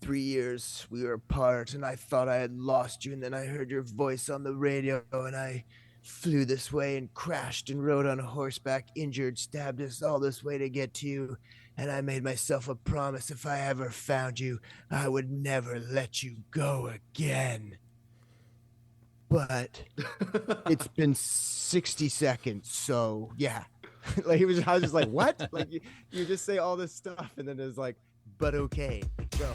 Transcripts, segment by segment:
3 years we were apart, and I thought I had lost you, and then I heard your voice on the radio, and I flew this way and crashed and rode on horseback, injured, stabbed us all this way to get to you. And I made myself a promise if I ever found you, I would never let you go again. But it's been 60 seconds, so yeah. I was just like, what? Like you just say all this stuff, and then it's like, but okay, go.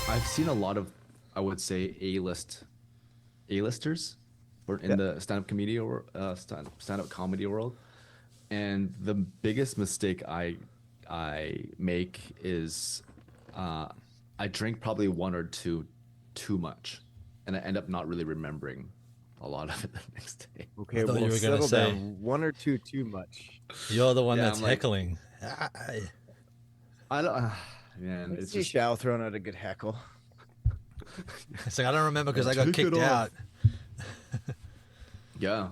I've seen a lot of, I would say, A-listers in the stand-up comedy or stand-up comedy world, and the biggest mistake I make is I drink probably one or two too much, and I end up not really remembering a lot of it the next day. Okay, I thought well, you were gonna settle say down. One or two too much. you're the one Yeah, that's I'm like- heckling. I don't, man, It's it's see just Shao throwing out a good heckle. It's like I don't remember because I got Take it kicked off. out. yeah.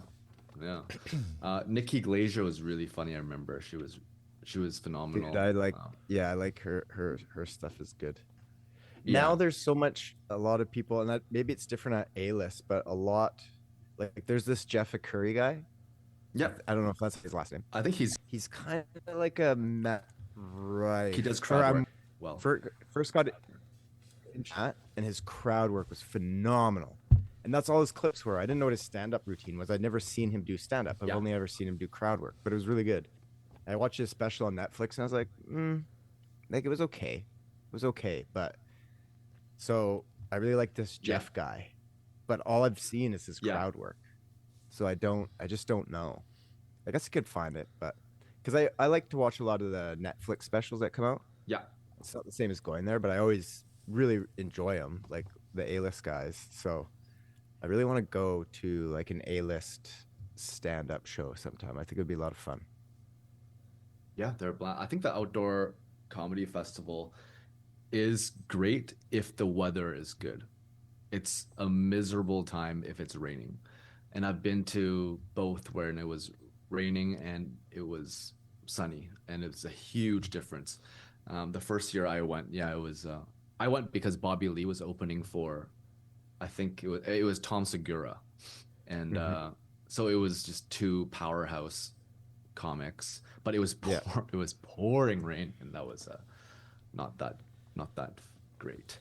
Nikki Glaser was really funny. I remember she was phenomenal. Dude, I like Wow. yeah, I like her stuff is good. Yeah. Now there's a lot of people, and that maybe it's different at A-list, but a lot like there's this Jeff Curry guy. Yeah, I don't know if that's his last name. I think He's kind of like a right. he does Or crowd I'm- work well. First got in chat, and his crowd work was phenomenal. And that's all his clips were. I didn't know what his stand-up routine was. I'd never seen him do stand-up. I've Yeah. only ever seen him do crowd work, but it was really good. I watched his special on Netflix, and I was like, like it was okay. It was okay, but so I really like this Jeff guy, but all I've seen is his Yeah. crowd work. So I just don't know. I guess I could find it, but because I like to watch a lot of the Netflix specials that come out. Yeah, It's not the same as going there, but I always really enjoy them, like the A-list guys. So I really want to go to like an A-list stand-up show sometime. I think it'd be a lot of fun. yeah, they're I think the outdoor comedy festival is great if the weather is good. It's a miserable time if it's raining, and I've been to both when it was raining and it was sunny, and it's a huge difference. The first year I went, yeah, it was. I went because Bobby Lee was opening for, I think it was Tom Segura, and so it was just two powerhouse comics. But it was it was pouring rain, and that was not that great.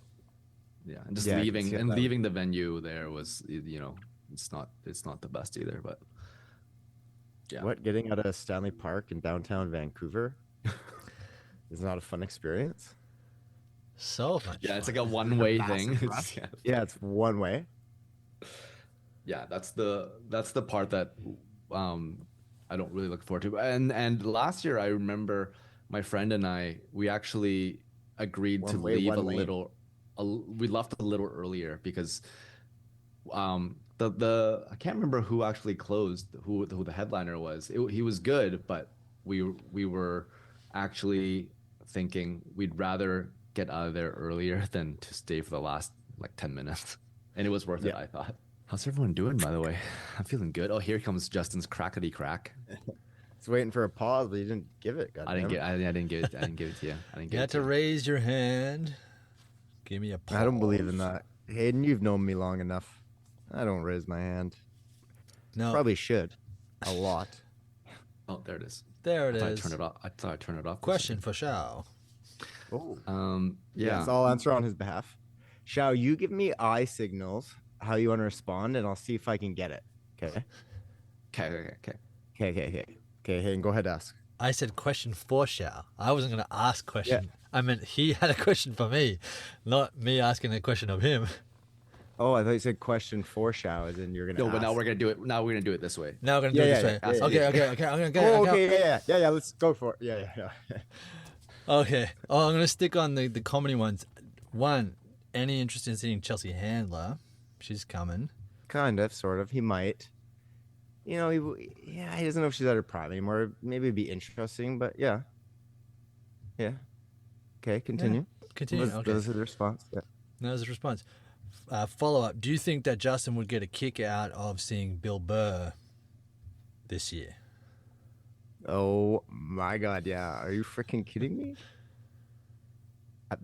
Yeah, and just Yeah, I can see that. leaving the venue there was, it's not the best either. But yeah, What, getting out of Stanley Park in downtown Vancouver is not a fun experience? So much. yeah, it's fun. like a one-way Massive thing. rush. Yeah. Yeah, it's one way. Yeah, that's the part that I don't really look forward to. And last year I remember my friend and we actually agreed to One way, leave one lane. we left a little earlier because the I can't remember who actually closed, who the headliner was. He was good, but we were actually thinking we'd rather get out of there earlier than to stay for the last like 10 minutes. And it was worth it, I thought. How's everyone doing, by the way? I'm feeling good. Oh, here comes Justin's crackety crack. It's waiting for a pause, but you didn't give it. I didn't give it. I didn't give it to you. I didn't You give had it to to you. raise your hand. Give me a pause. I don't believe in that. Hayden, you've known me long enough. I don't raise my hand. No, Probably should. A lot. Oh, there it is. there it I thought I is. turned it off. I thought I turned it off. Question for Shao. Oh. Yeah. Yes, I'll answer on his behalf. Shao, you give me eye signals how you want to respond, and I'll see if I can get it. Okay. Okay. Okay. Hayden, go ahead, ask. I said question for Shao. I wasn't going to ask question. I meant he had a question for me, not me asking a question of him. Oh, I thought you said question for Shao, as in you're gonna. No, ask. but now we're gonna do it. Now we're gonna do it this way. Now we're going to do Yeah, it this yeah, way. yeah, Okay. I'm going to go. Oh, okay, yeah. Let's go for it. Yeah. Okay. Oh, I'm going to stick on the comedy ones. One, any interest in seeing Chelsea Handler? She's coming. Kind of, sort of. He might. He doesn't know if she's at her prime anymore. Maybe it'd be interesting, but yeah. Okay, continue. Continue. Okay. That was the response. Yeah. That was the response. Follow up. Do you think that Justin would get a kick out of seeing Bill Burr this year? Oh my God, yeah. Are you freaking kidding me?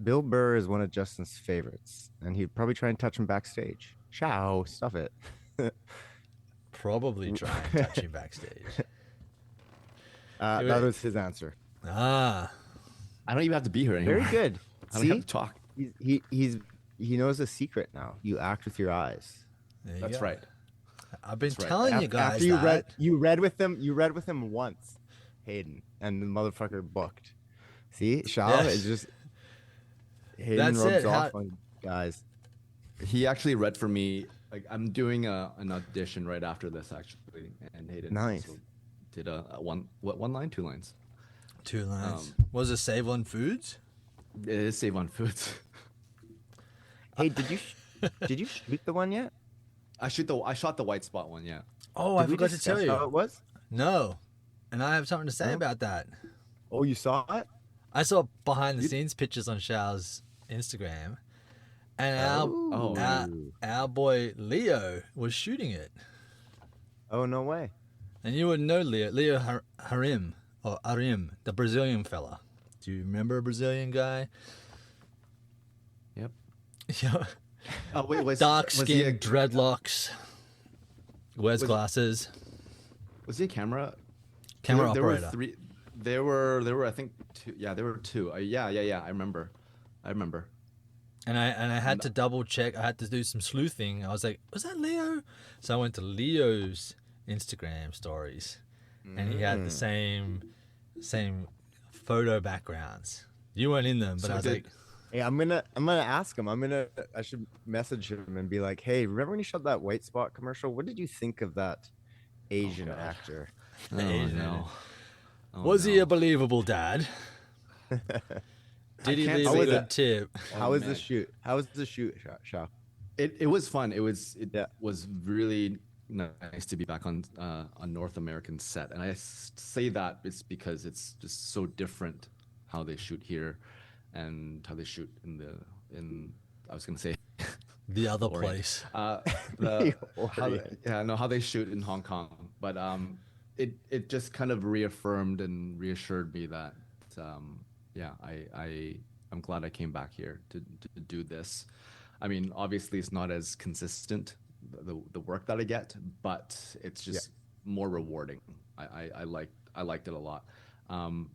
Bill Burr is one of Justin's favorites, and he'd probably try and touch him backstage. Shao, stuff it. Probably try and touch him backstage. That was his answer. Ah, I don't even have to be here anymore. Very good. I don't have to talk. He knows a secret now. You act with your eyes. there you That's go. right. I've been That's right. telling you guys After that. you read with him once, Hayden, and the motherfucker booked. See, Shao Yes. is just Hayden That's rubs it. off on guys. He actually read for me. Like I'm doing an audition right after this actually, and Hayden Nice. also did a one line, 2 lines. 2 lines. Was it Save on Foods? It is Save on Foods. Hey, did you shoot the one yet? I shot the white spot one. Yeah. Oh, I Did we forgot to tell discuss how you. it was? No, and I have something to say No? about that. Oh, you saw it? I saw behind the scenes pictures on Shao's Instagram, and our boy Leo was shooting it. Oh, no way. And you would know Leo Harim, or Arim, the Brazilian fella. Do you remember a Brazilian guy? Yep. Yeah. Oh wait, Dark was he skin, dreadlocks, wears glasses, Was he a camera? camera there operator. Were 3. There were I think 2. Yeah, there were 2. Yeah. I remember. And I had to double check. I had to do some sleuthing. I was like, was that Leo? So I went to Leo's Instagram stories, and he had the same photo backgrounds. You weren't in them, but So I was did- like, Hey, I'm gonna ask him. I should message him and be like, hey, remember when you shot that white spot commercial? What did you think of that Asian God. actor? Oh Asian. no. Oh, was no. he a believable dad? Did he can't leave say a that. good tip? How was man. the shoot? How was the shoot, Shao? It was fun. It Yeah. was really nice to be back on North American set, and I say that it's because it's just so different how they shoot here, and how they shoot in I was gonna say The other Orient. place. How they shoot in Hong Kong, but it just kind of reaffirmed and reassured me that I'm glad I came back here to do this. I mean, obviously it's not as consistent the work that I get, but it's just more rewarding. I liked it a lot. How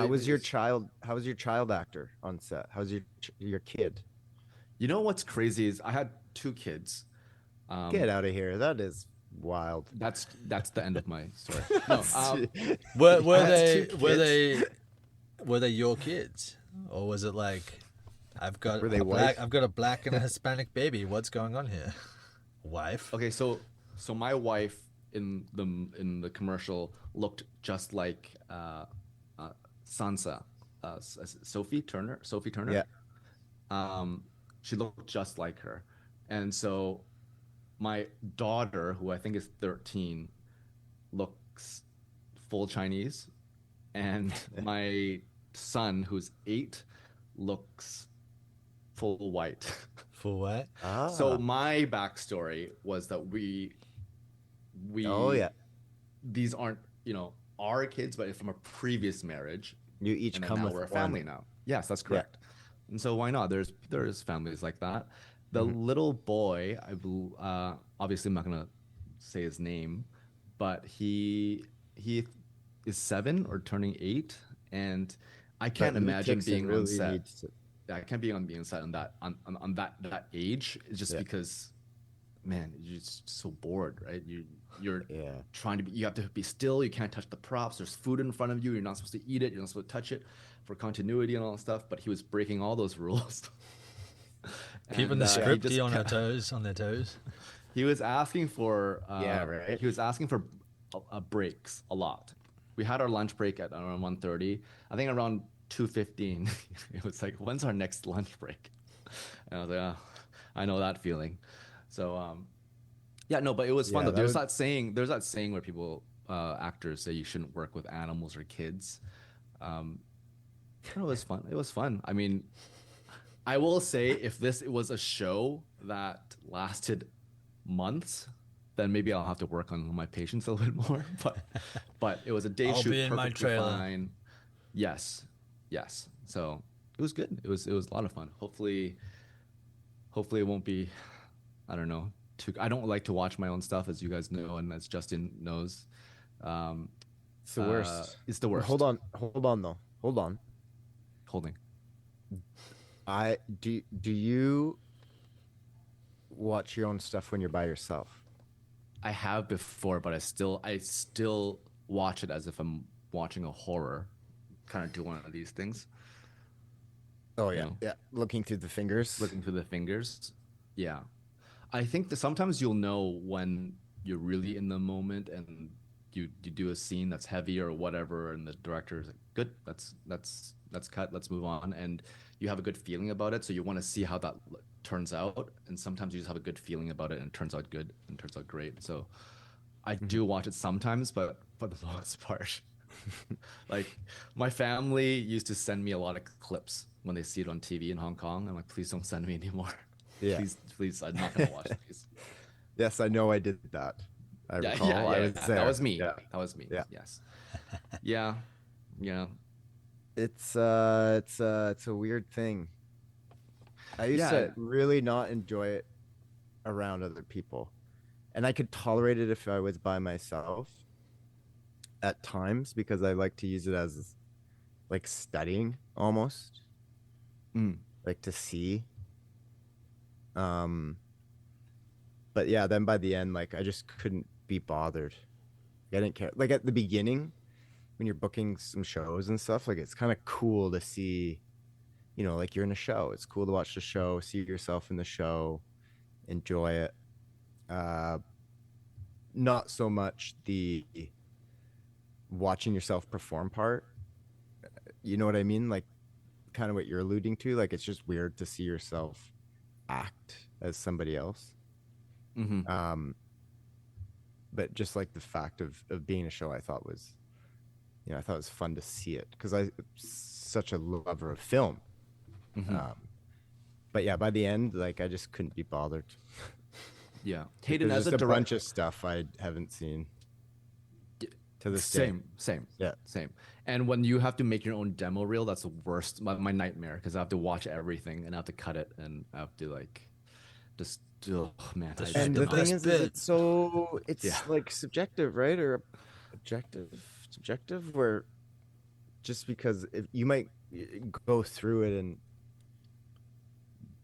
was your child actor on set? How's your kid? You know what's crazy is I had 2 kids. Get out of here. That is wild. That's the end of my story. No, Were That's they 2 were they your kids, or was it like I've got Were they I've got a black and a Hispanic baby? What's going on here? Wife? okay, so my wife in the commercial looked just like Sansa, Sophie Turner. Yeah. She looked just like her, and so my daughter, who I think is 13, looks full Chinese, and my son, who's 8, looks full white. For what? So my backstory was that we Oh yeah. these aren't our kids, but from a previous marriage, You each and then come now with we're a one. family now. Yes, that's correct. And so why not? There's families like that. The Mm-hmm. little boy, obviously I'm not gonna say his name, but he is 7 or turning 8, and I can't But Luke imagine Dixon being on really set. needs to- I can't be on being set on that age. It's just Yeah. because, man, you're just so bored, right? You're Yeah. trying to be. You have to be still. You can't touch the props. There's food in front of you. You're not supposed to eat it. You're not supposed to touch it for continuity and all that stuff. But he was breaking all those rules. Keeping And, the he scripty just on kept- their toes. He was asking for. Right. He was asking for breaks a lot. We had our lunch break at around 1:30. I think around 2:15, it was like, when's our next lunch break? And I was like, oh, I know that feeling. So, yeah, no, but it was fun. Yeah, Though. that There's that saying where people, actors say you shouldn't work with animals or kids. It was fun. It was fun. I mean, I will say if this was a show that lasted months, then maybe I'll have to work on my patience a little bit more. But it was a day I'll shoot, be in my perfectly trailer. fine. Yes, yes. So it was good. It was a lot of fun. Hopefully it won't be, I don't know. I don't like to watch my own stuff, as you guys know, and as Justin knows. Um, It's the worst. It's the worst. Hold on though. Hold on. Holding. Do you watch your own stuff when you're by yourself? I have before, but I still watch it as if I'm watching a horror. Kind of do one of these things. Oh you yeah, know, yeah. Looking through the fingers. looking through the fingers. Yeah, I think that sometimes you'll know when you're really in the moment and you do a scene that's heavy or whatever, and the director is like, "Good, that's cut. Let's move on," and you have a good feeling about it, so you want to see how that turns out. And sometimes you just have a good feeling about it, and it turns out good and turns out great. So I do watch it sometimes, but for the most part, like my family used to send me a lot of clips when they see it on TV in Hong Kong. I'm like, please don't send me anymore. Yeah. Please, I'm not gonna watch these. Yes, I know I did that. I Yeah, recall. I was there. that was me. Yeah. That was me. Yeah. Yes. Yeah. Yeah. It's a weird thing. I used to really not enjoy it around other people. And I could tolerate it if I was by myself at times because I like to use it as like studying almost. Like to see. But yeah, then by the end, like I just couldn't be bothered. I didn't care. Like at the beginning, when you're booking some shows and stuff, like it's kind of cool to see, you know, like you're in a show. It's cool to watch the show, see yourself in the show, enjoy it. Not so much the watching yourself perform part. You know what I mean? Like kind of what you're alluding to. Like it's just weird to see yourself act as somebody else. But just like the fact of being a show, I thought was, you know, I thought it was fun to see it because I'm such a lover of film. But yeah, by the end, like I just couldn't be bothered. Yeah, Hayden, There's as just a bunch director, of stuff I haven't seen to this day. same. Yeah. Same. And when you have to make your own demo reel, that's the worst. My nightmare because I have to watch everything and I have to cut it and I have to like just. Oh man, And the thing is it's Yeah. like subjective, right? Or subjective, where just because if you might go through it and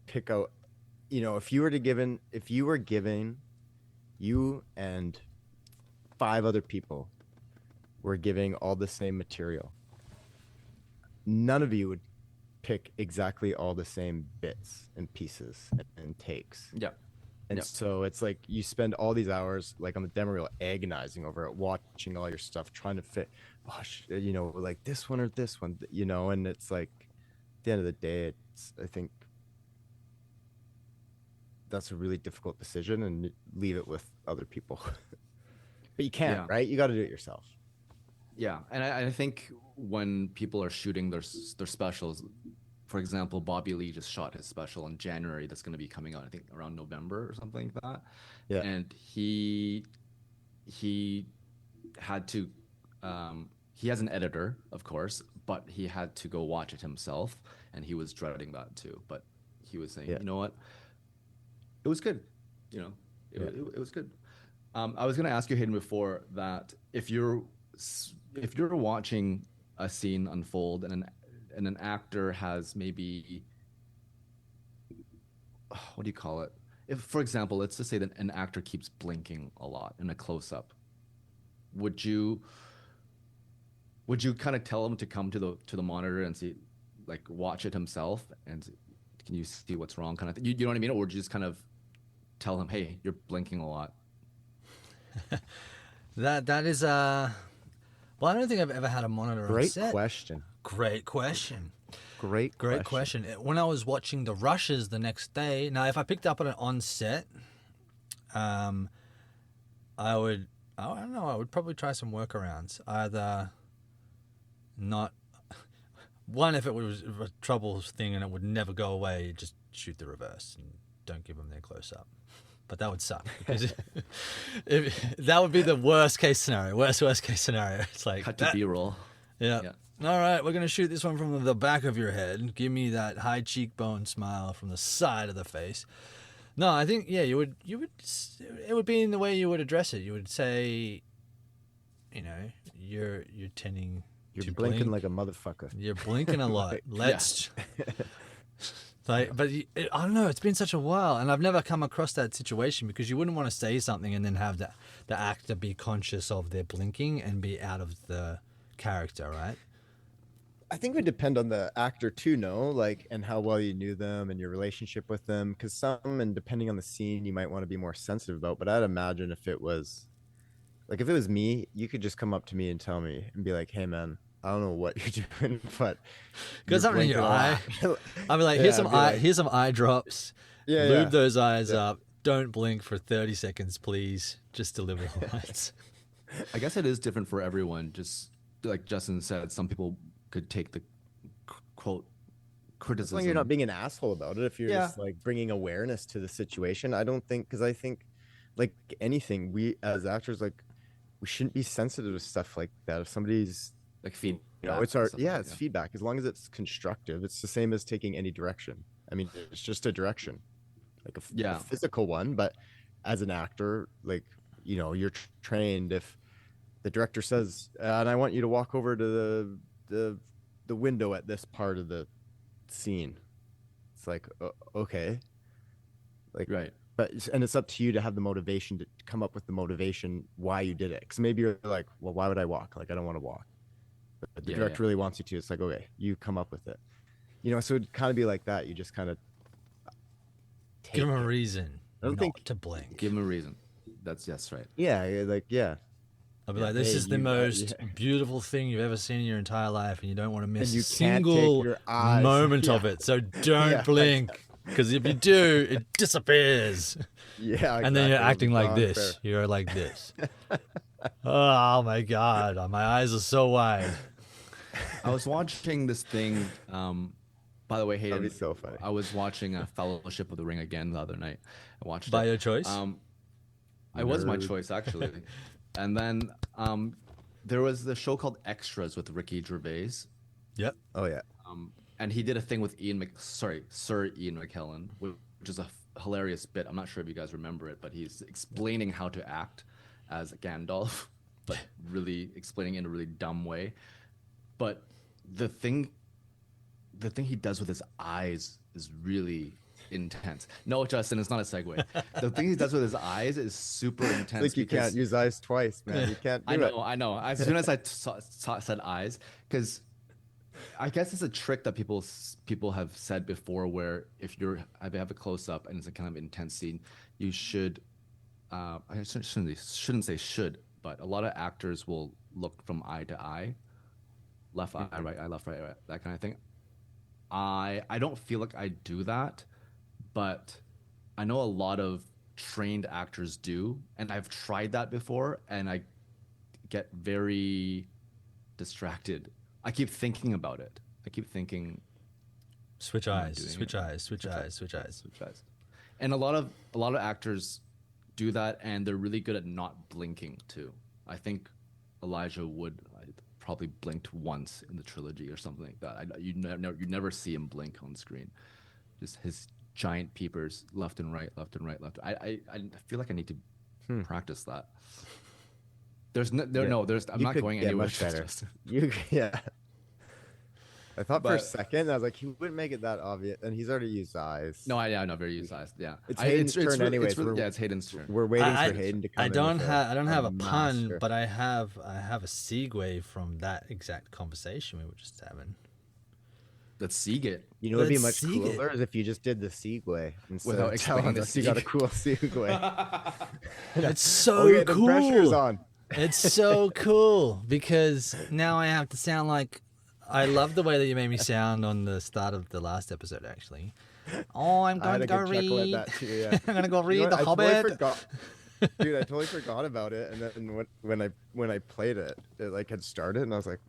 pick out, you know, if you were giving you and 5 other people were giving all the same material, none of you would pick exactly all the same bits and pieces and takes. Yeah. And so it's like you spend all these hours like on the demo reel agonizing over it, watching all your stuff, trying to fit, you know, like this one or this one, you know, and it's like at the end of the day, I think that's a really difficult decision and leave it with other people. But you can't, right? You got to do it yourself. Yeah. And I think when people are shooting their specials, for example, Bobby Lee just shot his special in January. That's going to be coming out, I think, around November or something like that. Yeah. And he had to, he has an editor, of course, but he had to go watch it himself, and he was dreading that too. But he was saying, you know what, it was good. You know, it was good. I was going to ask you, Hayden, before that, if you're watching a scene unfold and an actor has maybe, what do you call it? If, for example, let's just say that an actor keeps blinking a lot in a close-up, would you kind of tell him to come to the monitor and see, like, watch it himself and can you see what's wrong, kind of thing? You know what I mean? Or would you just kind of tell him, hey, you're blinking a lot? That is well, I don't think I've ever had a monitor on set. Great question. Great question. When I was watching the rushes the next day, now if I picked up on it on set, I don't know, I would probably try some workarounds. Either not one, if it was a trouble thing and it would never go away, just shoot the reverse and don't give them their close up. But that would suck because that would be the worst case scenario. Worst case scenario. It's like Cut to B-roll. Yeah. All right, we're gonna shoot this one from the back of your head. Give me that high cheekbone smile from the side of the face. No, I think you would. It would be in the way you would address it. You would say, you're tending. You're blinking like a motherfucker. You're blinking a lot. Let's. I don't know. It's been such a while, and I've never come across that situation because you wouldn't want to say something and then have the actor be conscious of their blinking and be out of the character, right? I think it would depend on the actor too, and how well you knew them and your relationship with them. Because and depending on the scene, you might want to be more sensitive about. But I'd imagine if it was me, you could just come up to me and tell me and be like, "Hey, man, I don't know what you're doing, but got something in your eye." I'll be like, "Here's some eye drops. Lube those eyes up. Don't blink for 30 seconds, please. Just deliver the lines." I guess it is different for everyone. Just like Justin said, some people could take the quote criticism. As long as you're not being an asshole about it, if you're just like bringing awareness to the situation, I don't think, because I think like anything, we as actors, like we shouldn't be sensitive to stuff like that. If somebody's like feedback, it's feedback. As long as it's constructive, it's the same as taking any direction. I mean, it's just a direction, like a physical one. But as an actor, like you're trained. If the director says, and I want you to walk over to the window at this part of the scene, it's like okay, like right. And it's up to you to have the motivation to come up with the motivation why you did it. Because maybe you're like, well, why would I walk? Like I don't want to walk. But the director really wants you to. It's like, okay, you come up with it. So it'd kind of be like that. You just kind of give them a reason. I don't think to blink. Give them a reason. That's right. Yeah. I'll be like, this is the most beautiful thing you've ever seen in your entire life, and you don't want to miss a single moment of it. So don't blink, because if you do, it disappears. Yeah, exactly. And then you're acting like this. You're like this. Oh my God, my eyes are so wide. I was watching this thing. By the way, Hayden, that'd be so funny. I was watching a Fellowship of the Ring again the other night. I watched by your choice. It was my choice actually. And then there was the show called Extras with Ricky Gervais. Yep. Oh yeah. And he did a thing with Sir Ian McKellen, which is a hilarious bit. I'm not sure if you guys remember it, but he's explaining how to act as Gandalf, but really explaining in a really dumb way. But the thing he does with his eyes is really intense. No, Justin, it's not a segue. The thing he does with his eyes is super intense. Like you can't use eyes twice, man. You can't do it. I know. As soon as I said eyes, because I guess it's a trick that people have said before, where if you have a close up and it's a kind of intense scene, you should. I shouldn't say should, but a lot of actors will look from eye to eye, left eye, right eye, left, right, that kind of thing. I don't feel like I do that, but I know a lot of trained actors do, and I've tried that before, and I get very distracted. I keep thinking about it. I keep thinking, switch eyes. And a lot of actors do that, and they're really good at not blinking too. I think Elijah Wood probably blinked once in the trilogy or something like that. You never see him blink on screen. Just his giant peepers, left and right. I feel like I need to practice that. I'm not going anywhere. Much better. I thought for a second, I was like, he wouldn't make it that obvious, and he's already used eyes. No, I know, very used eyes. Yeah, it's Hayden's turn anyways. It's Hayden's turn. We're waiting for Hayden to come. I don't have a pun, but I have a segue from that exact conversation we were just having. Let's segue it. You know, it'd be much cooler is if you just did the segue without explaining the you got a cool segue. It's so cool. The pressure's on. It's so cool because now I have to sound like. I love the way that you made me sound on the start of the last episode, actually. Oh, I'm going to go read. I'm going to go read The Hobbit. Dude, I totally forgot about it. And then when I played it, it like had started, and I was like,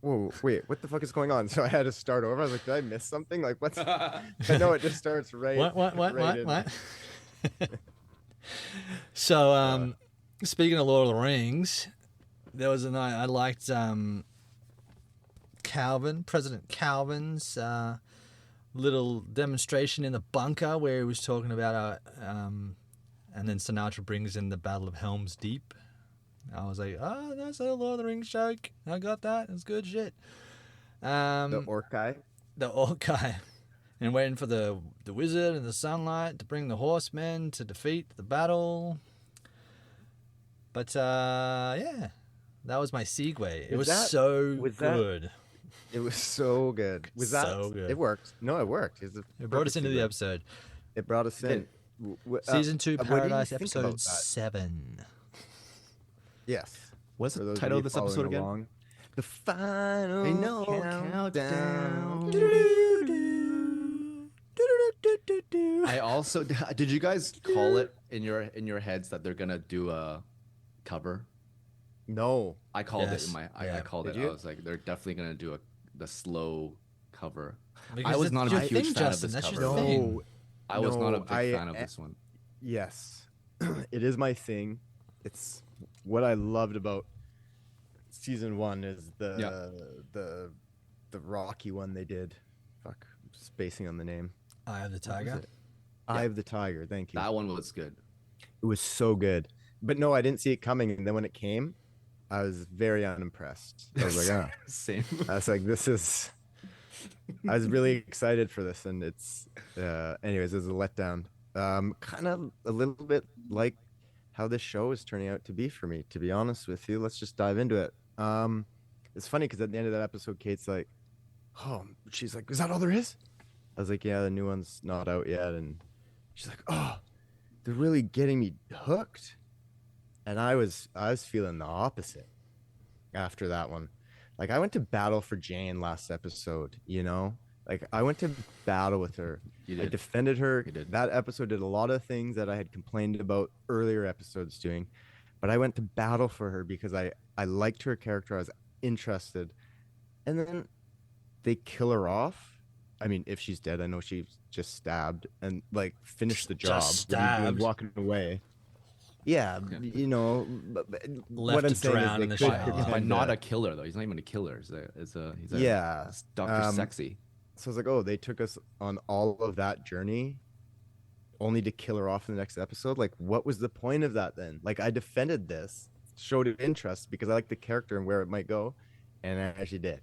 whoa, wait, what the fuck is going on? So I had to start over. I was like, did I miss something? Like, what's? I know it just starts right. What? So, speaking of Lord of the Rings, there was a night I liked President Calvin's little demonstration in the bunker where he was talking about and then Sinatra brings in the Battle of Helm's Deep. I was like, oh, that's a Lord of the Rings joke. I got that. It's good shit. The orc guy. The orc guy. And waiting for the wizard and the sunlight to bring the horsemen to defeat the battle. But, yeah. That was my segue. It was so good. It was so good. Was that so good? It worked. No, it worked. It brought us into the episode. It brought us in. Season 2, Paradise, episode 7. Yes. What's the title of this episode again? Along. The final countdown. I also did. You guys call it in your heads that they're gonna do a cover? No, I called it in my. I called it. You? I was like, they're definitely gonna do the slow cover. Because I was not a huge fan of this That's cover. your thing. I was not a big fan of this one. Yes, it is my thing. It's what I loved about season 1 is the Rocky one they did. Fuck, I'm spacing on the name. Eye of the Tiger. Eye of the Tiger. Thank you. That one was good. It was so good. But no, I didn't see it coming. And then when it came, I was very unimpressed. I was like, ah. Same. I was like, I was really excited for this. And it's, anyways, it was a letdown. Kind of a little bit like how this show is turning out to be for me, to be honest with you. Let's just dive into it. It's funny because at the end of that episode, Kate's like, oh, she's like, is that all there is? I was like, yeah, the new one's not out yet. And she's like, oh, they're really getting me hooked. And I was feeling the opposite after that one. Like, I went to battle for Jane last episode, you know? Like, I went to battle with her. I defended her. That episode did a lot of things that I had complained about earlier episodes doing. But I went to battle for her because I liked her character. I was interested. And then they kill her off. I mean, if she's dead, I know she's just stabbed and, like, finished the job. Stabbed. Walking away. Yeah, you know, Left what I'm to saying drown in is the they shower. could But not a killer though. He's not even a killer. He's Dr. Sexy. So I was like, oh, they took us on all of that journey only to kill her off in the next episode. Like, what was the point of that then? Like, I defended this, showed interest because I like the character and where it might go, and I actually did.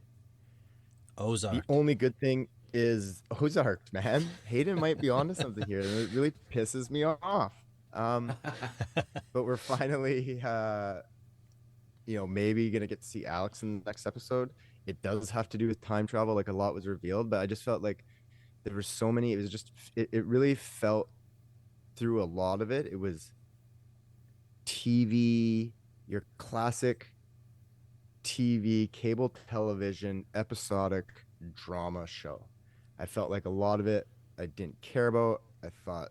Ozark. The only good thing is Ozark, man. Hayden might be onto something here, and it really pisses me off. But we're finally, maybe gonna get to see Alex in the next episode. It does have to do with time travel, like a lot was revealed, but I just felt like there were so many. It was just, it really felt through a lot of it. It was TV, your classic TV, cable television, episodic drama show. I felt like a lot of it I didn't care about. I thought,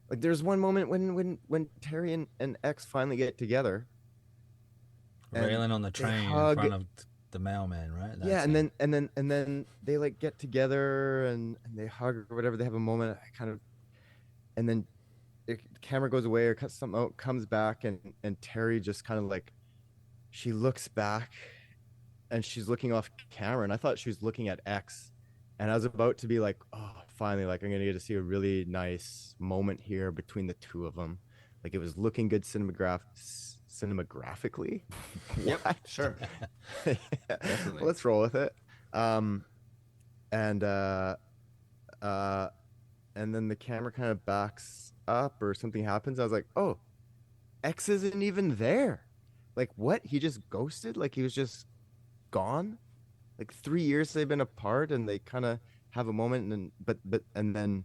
like, there's one moment when Teri and X finally get together, railing on the train in front of the mailman, right? Yeah, and then they like get together and they hug or whatever. They have a moment. And then the camera goes away or cuts something out, comes back, and Teri just kind of like, she looks back, and she's looking off camera, and I thought she was looking at X, and I was about to be like, oh, finally, like, I'm gonna get to see a really nice moment here between the two of them. Like, it was looking good cinematographically. Yep, sure. Yeah. Let's roll with it. And then the camera kind of backs up or something happens. I was like, oh, X isn't even there. Like, what? He just ghosted? Like, he was just gone? Like, 3 years they've been apart and they kind of have a moment and then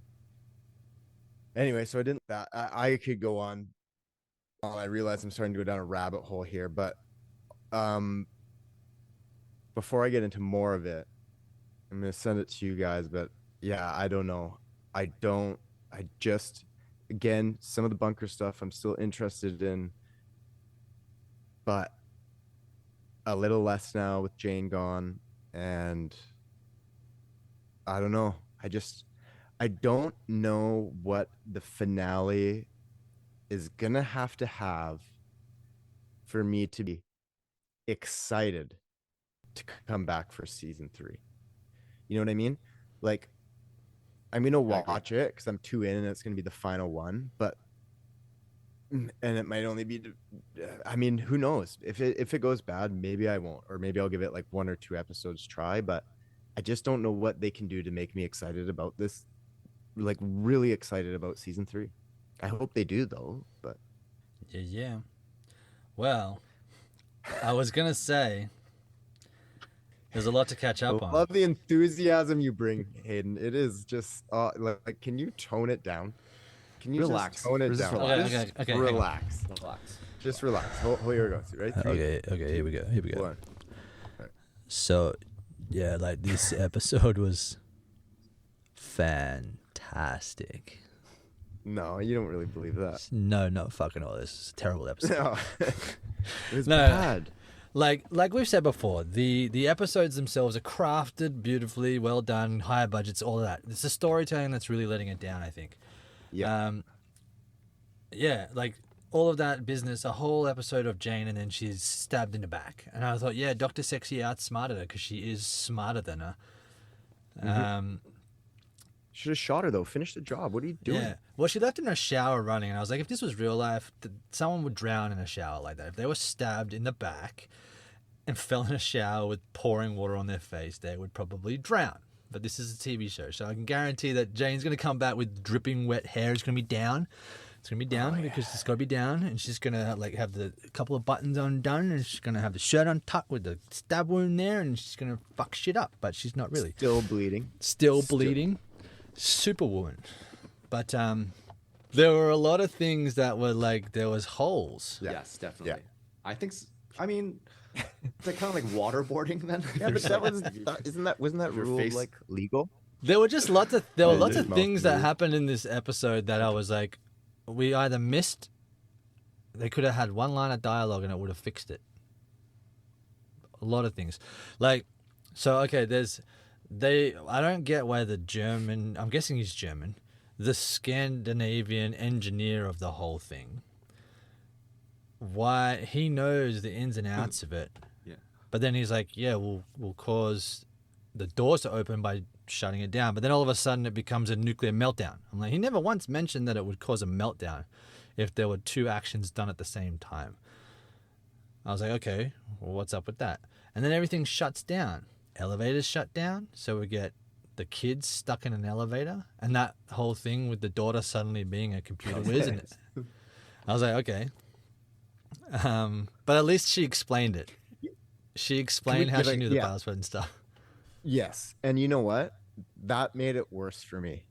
anyway, so I didn't that I could go on. I realize I'm starting to go down a rabbit hole here, but before I get into more of it, I'm gonna send it to you guys. But yeah, I don't know. I just, again, some of the bunker stuff I'm still interested in, but a little less now with Jane gone, and I don't know. I don't know what the finale is gonna have to have for me to be excited to come back for season 3. You know what I mean? Like, I'm gonna watch it because I'm too in, and it's gonna be the final one. But and it might only be. I mean, who knows? If it goes bad, maybe I won't, or maybe I'll give it like 1 or 2 episodes try. But I just don't know what they can do to make me excited about this. Like, really excited about season 3. I hope they do though. But Yeah. Well, I was gonna say there's a lot to catch up on. Love the enthusiasm you bring, Hayden. It is just like, can you tone it down? Can you Relax. just tone it down? Okay, relax. Relax. Just relax. Hold your go. Right? Okay, here we go. 1. So, yeah, like this episode was fantastic. No, you don't really believe that. No, not fucking all. This is a terrible episode. No. It was No. bad. Like we've said before, the episodes themselves are crafted beautifully, well done, higher budgets, all of that. It's the storytelling that's really letting it down, I think. Yeah. Yeah, like all of that business, a whole episode of Jane, and then she's stabbed in the back. And I thought, yeah, Dr. Sexy outsmarted her because she is smarter than her. Should have shot her though. Finish the job. What are you doing? Yeah. Well, she left in a shower running, and I was like, if this was real life, someone would drown in a shower like that. If they were stabbed in the back and fell in a shower with pouring water on their face, they would probably drown. But this is a TV show, so I can guarantee that Jane's going to come back with dripping wet hair. It's going to be down. It's going to be down because it's got to be down, and she's going to like have the couple of buttons undone, and she's going to have the shirt untucked with the stab wound there, and she's going to fuck shit up, but she's not really. Still bleeding. Still bleeding. Superwoman. But there were a lot of things that were like, there was holes. Yeah. Yes, definitely. Yeah. I think. I mean, it's like kind of like waterboarding then. Yeah, but wasn't that Your rule face- like legal? There were just lots of Mouth things that move. happened in this episode that I was like, we either missed. They could have had one line of dialogue and it would have fixed it. A lot of things, like, so okay. I don't get why the German. I'm guessing he's German. The Scandinavian engineer of the whole thing. Why he knows the ins and outs of it. Yeah. But then he's like, yeah, we'll cause the doors to open by shutting it down. But then all of a sudden it becomes a nuclear meltdown. I'm like, he never once mentioned that it would cause a meltdown if there were 2 actions done at the same time. I was like, okay, well, what's up with that? And then everything shuts down. Elevators shut down, so we get the kids stuck in an elevator, and that whole thing with the daughter suddenly being a computer whiz. And I was like, okay. But at least she explained it. She explained how she knew the password and stuff. Yes, and you know what? That made it worse for me.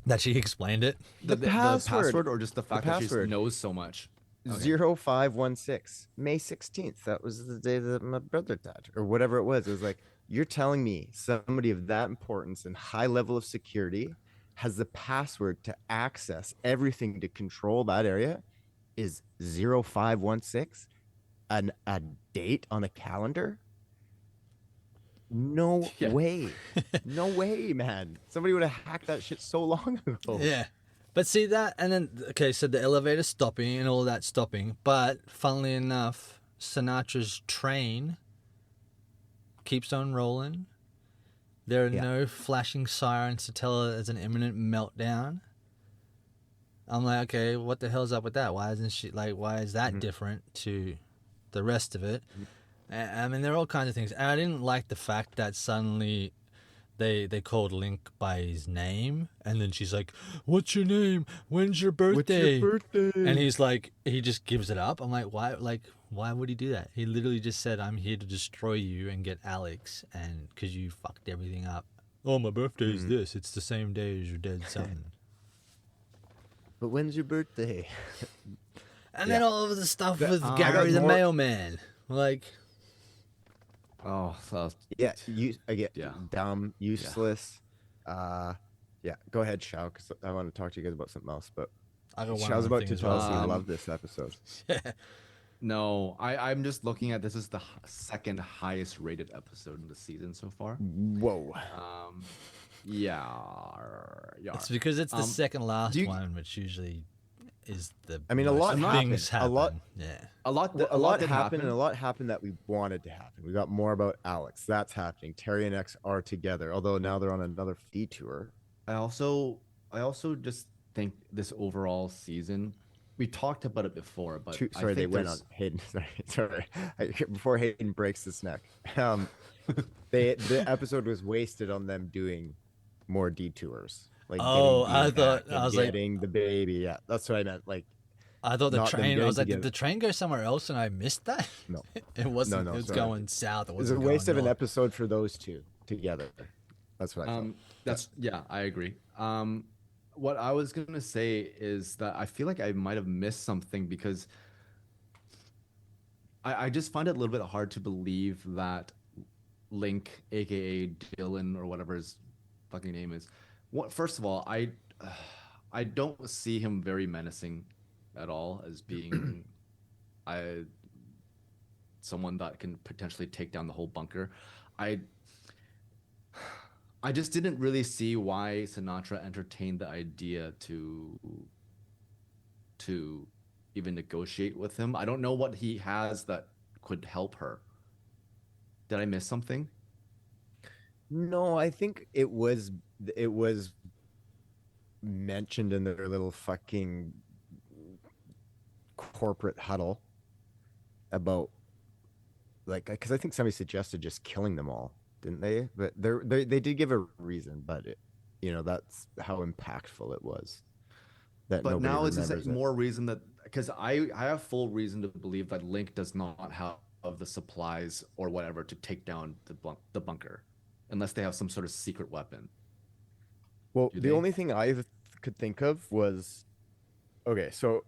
That she explained it? The password. password, or just the fact that she password. knows so much. Okay. 0516, May 16th. That was the day that my brother died, or whatever it was. It was like, you're telling me somebody of that importance and high level of security has the password to access everything to control that area is 0516, a date on a calendar? No way. No way, man. Somebody would have hacked that shit so long ago. Yeah. But see that, and then, okay, so the elevator stopping and all that stopping, but funnily enough, Sinatra's train keeps on rolling. There are no flashing sirens to tell her there's an imminent meltdown. I'm like, okay, what the hell's up with that? Why isn't she, like, why is that different to the rest of it? I mean, there are all kinds of things. And I didn't like the fact that suddenly they called Link by his name, and then she's like, what's your name? When's your birthday? And he's like, he just gives it up. I'm like, why? Like, why would he do that? He literally just said, I'm here to destroy you and get Alex, and because you fucked everything up. Oh, my birthday is this. It's the same day as your dead son. But when's your birthday? And then all of the stuff with Gary the mailman. Like, Oh, so yeah, I get Yeah. dumb, useless. Yeah, go ahead, Shao, because I want to talk to you guys about something else. But I got one Shao's other about thing to as tell well. us he loved this episode. No, I'm just looking at this is the second highest rated episode in the season so far. Whoa. Yeah. It's because it's the Um, second last do you- one, which usually is the. I mean, a lot things happened. happen. Yeah. A lot A lot did happened, and a lot happened that we wanted to happen. We got more about Alex. That's happening. Teri and X are together, although now they're on another detour. I also just think this overall season, we talked about it before, but Sorry, I they think went on Hayden. Sorry. Before Hayden breaks his neck. The episode was wasted on them doing more detours. Like Oh, getting I Dean thought- back I and was like- getting the baby. Yeah, that's what I meant. Like, I thought the Not them train. I getting was like, did together. the train go somewhere else and I missed that? No. It wasn't. No, it was sorry. going south. It it was a wasn't waste of going an north. episode for those two together. That's what I thought. that's I agree. What I was gonna say is that I feel like I might have missed something because I just find it a little bit hard to believe that Link, aka Dylan or whatever his fucking name is. First of all, I don't see him very menacing at all as being someone that can potentially take down the whole bunker. I just didn't really see why Sinatra entertained the idea to even negotiate with him. I don't know what he has that could help her. Did I miss something? No, I think it was mentioned in their little fucking corporate huddle about, like, because I think somebody suggested just killing them all, didn't they? But they did give a reason, but that's how impactful it was. That But nobody now is this remembers like it. more reason that because I have full reason to believe that Link does not have the supplies or whatever to take down the bunker, unless they have some sort of secret weapon. Well, Do the they? only thing I could think of was, okay, so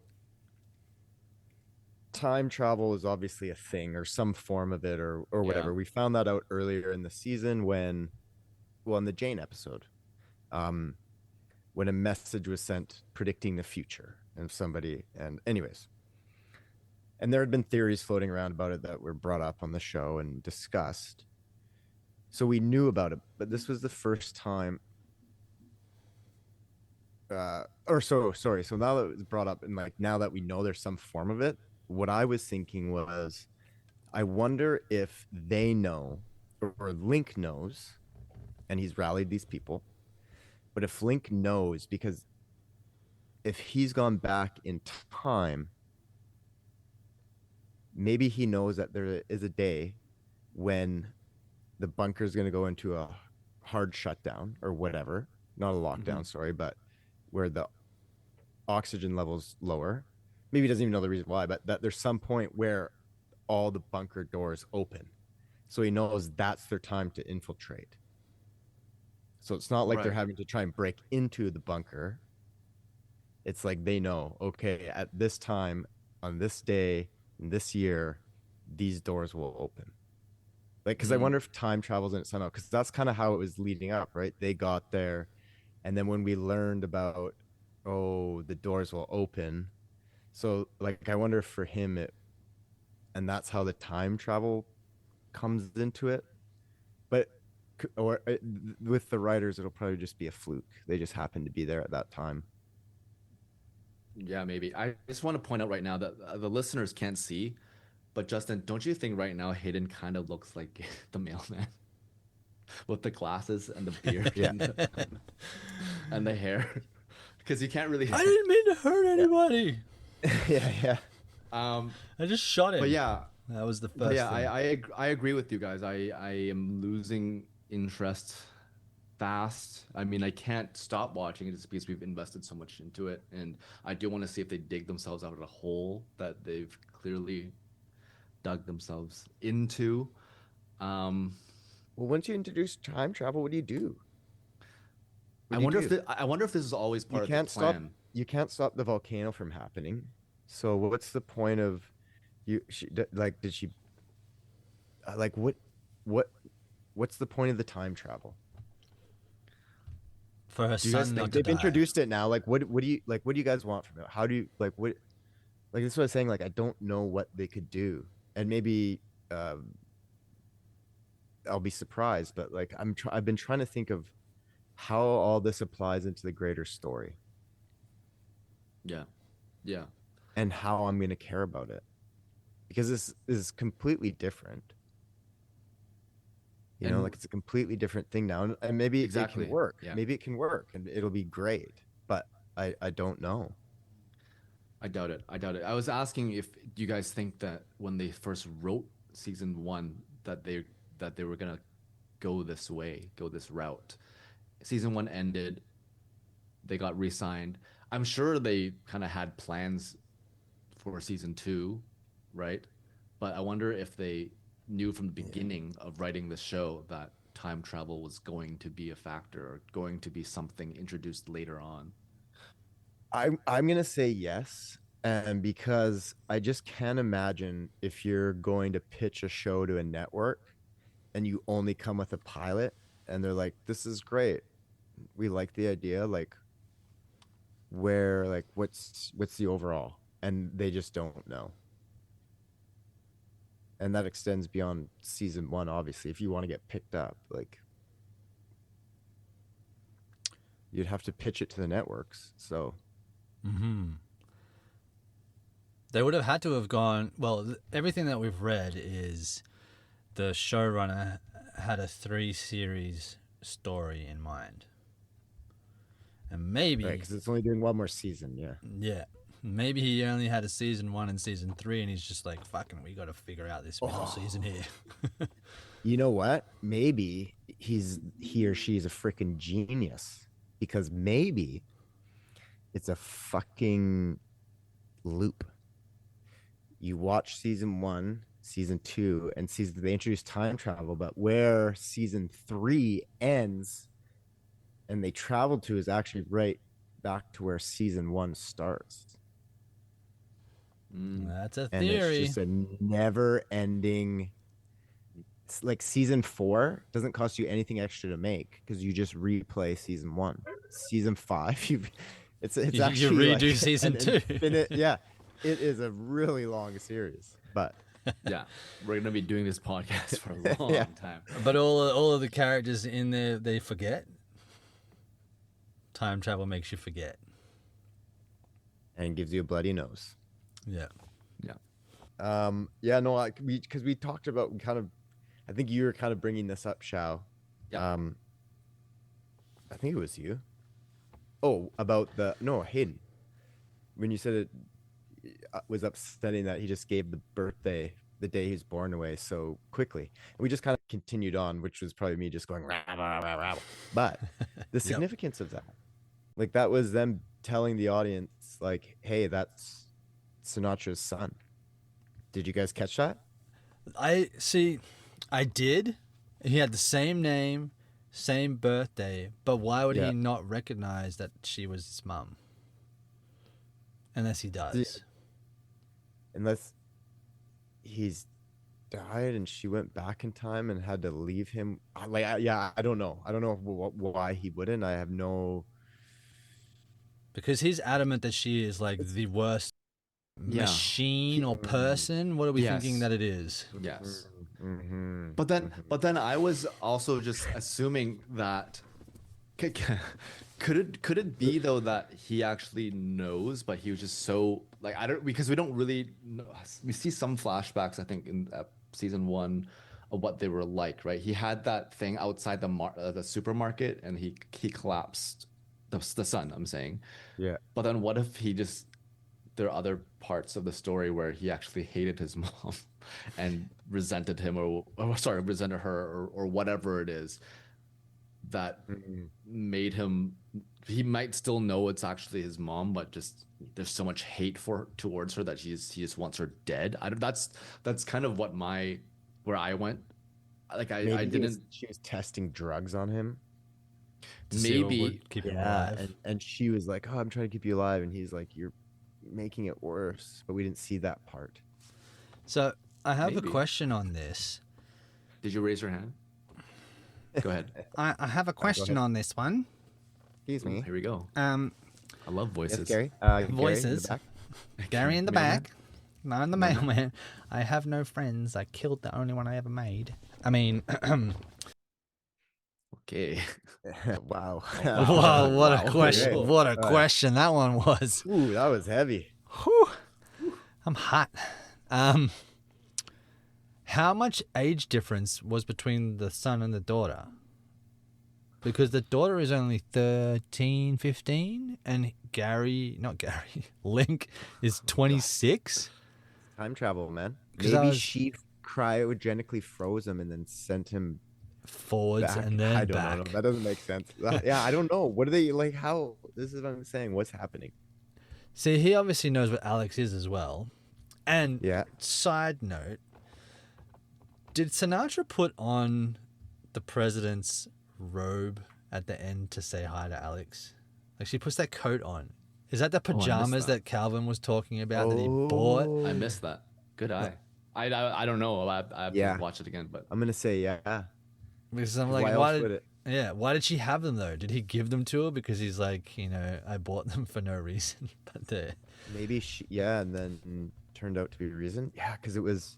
time travel is obviously a thing or some form of it or whatever. Yeah. We found that out earlier in the season in the Jane episode, when a message was sent predicting the future and anyways. And there had been theories floating around about it that were brought up on the show and discussed. So we knew about it, but this was the first time. Sorry. So now that it was brought up, and like now that we know there's some form of it, what I was thinking was, I wonder if they know, or Link knows, and he's rallied these people. But if Link knows, because if he's gone back in time, maybe he knows that there is a day when the bunker is going to go into a hard shutdown or whatever. Not a lockdown, sorry, but where the oxygen level's lower. Maybe he doesn't even know the reason why, but that there's some point where all the bunker doors open. So he knows that's their time to infiltrate. So it's not like they're Right. having to try and break into the bunker. It's like they know, okay, at this time, on this day, in this year, these doors will open. Like, because I wonder if time travels in it somehow, because that's kind of how it was leading up, right? They got there, and then when we learned about, the doors will open. So, like, I wonder if for him and that's how the time travel comes into it. But, with the writers, it'll probably just be a fluke. They just happen to be there at that time. Yeah, maybe. I just want to point out right now that the listeners can't see, but Justin, don't you think right now Hayden kind of looks like the mailman with the glasses and the beard Yeah. and the hair? Because you can't really. I didn't mean to hurt anybody. yeah. I just shot him. But yeah, That was the first. but yeah, thing. I agree with you guys. I am losing interest fast. I mean, I can't stop watching it just because we've invested so much into it, and I do want to see if they dig themselves out of a hole that they've clearly dug themselves into. Well, once you introduce time travel, what do you do? I wonder if this is always part of the plan. You can't stop the volcano from happening. So what's the point of what's the point of the time travel? For her Do you guys son think not to they've die. introduced it now? Like, what do you guys want from it? How do you Like that's what I was saying. Like I don't know what they could do, and maybe I'll be surprised. But like I've been trying to think of how all this applies into the greater story, Yeah. Yeah. and how I'm going to care about it, because this is completely different. You know, like it's a completely different thing now, and maybe it can work. Yeah. Maybe it can work, and it'll be great. But I don't know. I doubt it. I was asking if you guys think that when they first wrote season 1 that they were gonna go this way, go this route. Season 1 ended. They got re-signed. I'm sure they kind of had plans for season 2, right? But I wonder if they knew from the beginning of writing the show that time travel was going to be a factor or going to be something introduced later on. I'm gonna say yes, and because I just can't imagine if you're going to pitch a show to a network and you only come with a pilot and they're like, this is great, we like the idea, like where, like what's the overall, and they just don't know. And that extends beyond season 1, obviously. If you want to get picked up, like you'd have to pitch it to the networks. So they would have had to have gone, well, everything that we've read is the showrunner had a 3-series story in mind. And maybe... Right, because it's only doing one more season, yeah. Yeah. Maybe he only had a season 1 and season 3, and he's just like, fucking, we got to figure out this middle season here. You know what? Maybe he or she is a freaking genius, because maybe it's a fucking loop. You watch season 1, season 2, and they introduce time travel, but where season 3 ends and they travel to is actually right back to where season 1 starts. That's a And theory. it's just a never-ending. It's like season 4 doesn't cost you anything extra to make because you just replay season 1. Season 5, it's actually you redo like season 2. Yeah, it is a really long series, but Yeah, we're gonna be doing this podcast for a long time. But all of the characters in there, they forget. Time travel makes you forget. and gives you a bloody nose. Yeah. Yeah, no, because we talked about I think you were kind of bringing this up, Shao. Yeah. I think it was you. Oh, about Hayden. When you said it was upsetting that he just gave the day he was born away so quickly. And we just kind of continued on, which was probably me just going, rah, rah, rah, rah. But the significance of that, like that was them telling the audience, like, hey, that's Sinatra's son. Did you guys catch that? I did. He had the same name, same birthday, but why would he not recognize that she was his mum? Unless he does. Unless he's died and she went back in time and had to leave him. I don't know. I don't know why he wouldn't. I have no... Because he's adamant that she is like the worst machine or person. What are we thinking that it is? Yes. Mm-hmm. But then I was also just assuming that could it be though that he actually knows, but he was just so like because we don't really know. We see some flashbacks I think in season 1 of what they were like, right? He had that thing outside the supermarket and he collapsed. The son, I'm saying. Yeah. But then what if there are other parts of the story where he actually hated his mom and resented him resented her or whatever it is that made him, he might still know it's actually his mom, but just there's so much hate towards her that he just wants her dead. That's kind of where I went. Like I didn't. She was testing drugs on him. Maybe keep him alive. And she was like, "Oh, I'm trying to keep you alive," and he's like, "You're making it worse." But we didn't see that part. So I have a question on this. Did you raise your hand? Go ahead. I have a question on this one. Excuse me. Here we go. I love voices. Yes, Gary. Voices. Gary in the Mailman? back. No, I'm the mailman. I have no friends. I killed the only one I ever made. I mean, Okay. Wow. wow, what a Wow. question! Okay. What a question that one was. Ooh, that was heavy. Whew. I'm hot. How much age difference was between the son and the daughter? Because the daughter is only 13, 15, and Link is 26. Time travel, man. 'Cause Maybe I was- she cryogenically froze him and then sent him Forwards back. and then I don't back. know. That doesn't make sense. Yeah, I don't know. What are they like? How? This is what I'm saying. What's happening? See, he obviously knows what Alex is as well. And Yeah. side note, did Sinatra put on the president's robe at the end to say hi to Alex? Like she puts that coat on. Is that the pajamas that Calvin was talking about that he bought? I missed that. Good eye. I don't know. I have Yeah. to watch it again, but I'm gonna say yeah. Because I'm Why like, else would it? why did she have them though? Did he give them to her because he's like, I bought them for no reason, but they're Maybe and then turned out to be a reason. Yeah, because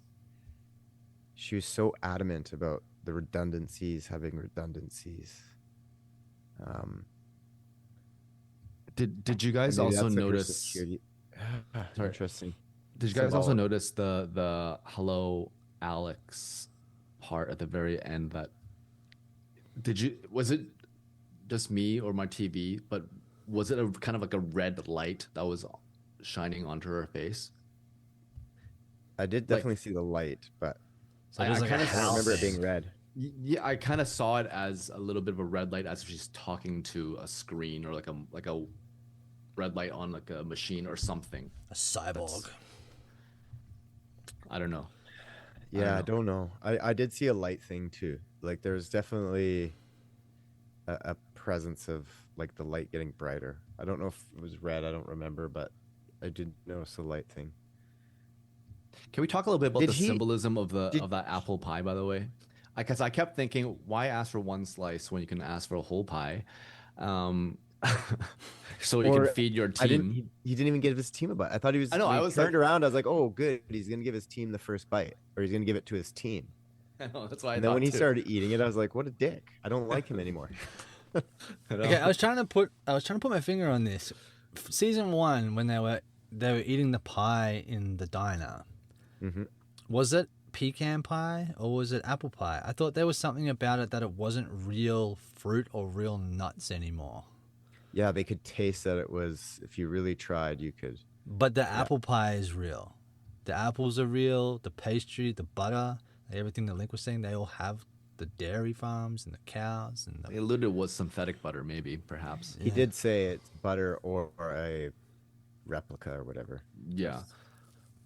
she was so adamant about the redundancies, having redundancies. did you guys Maybe also that's like her notice? security. Sorry. Interesting. Did you guys also Symbolic. notice the hello Alex part at the very end? Was it just me or my TV? But was it a kind of like a red light that was shining onto her face? I did definitely see the light, but so there's like kinda a I don't remember it house. being red. Yeah, I kind of saw it as a little bit of a red light, as if she's talking to a screen or like a red light on like a machine or something. A cyborg. I don't know. Yeah, I don't know. I did see a light thing too. Like there's definitely a presence of like the light getting brighter. I don't know if it was red. I don't remember, but I did notice the light thing. Can we talk a little bit about Did the he- symbolism of did- that apple pie, by the way? Because I kept thinking, why ask for one slice when you can ask for a whole pie? So you Or can feed your I team. didn't. He didn't even give his team a bite. I thought he was. I know, when I he was turned like- around. I was like, oh, good. He's gonna give his team the first bite, or he's gonna give it to his team. I know, that's why I And then thought when he too. started eating it, I was like, what a dick. I don't like him anymore. I know. Okay, I was trying to put my finger on this. Season 1, when they were eating the pie in the diner, hmm was it pecan pie or was it apple pie? I thought there was something about it that it wasn't real fruit or real nuts anymore. Yeah, they could taste that it was. If you really tried, you could. But the apple pie is real. The apples are real. The pastry, the butter, everything that Link was saying, they all have the dairy farms and the cows and They alluded was synthetic butter, maybe, perhaps. He did say it's butter or a replica or whatever. Yeah.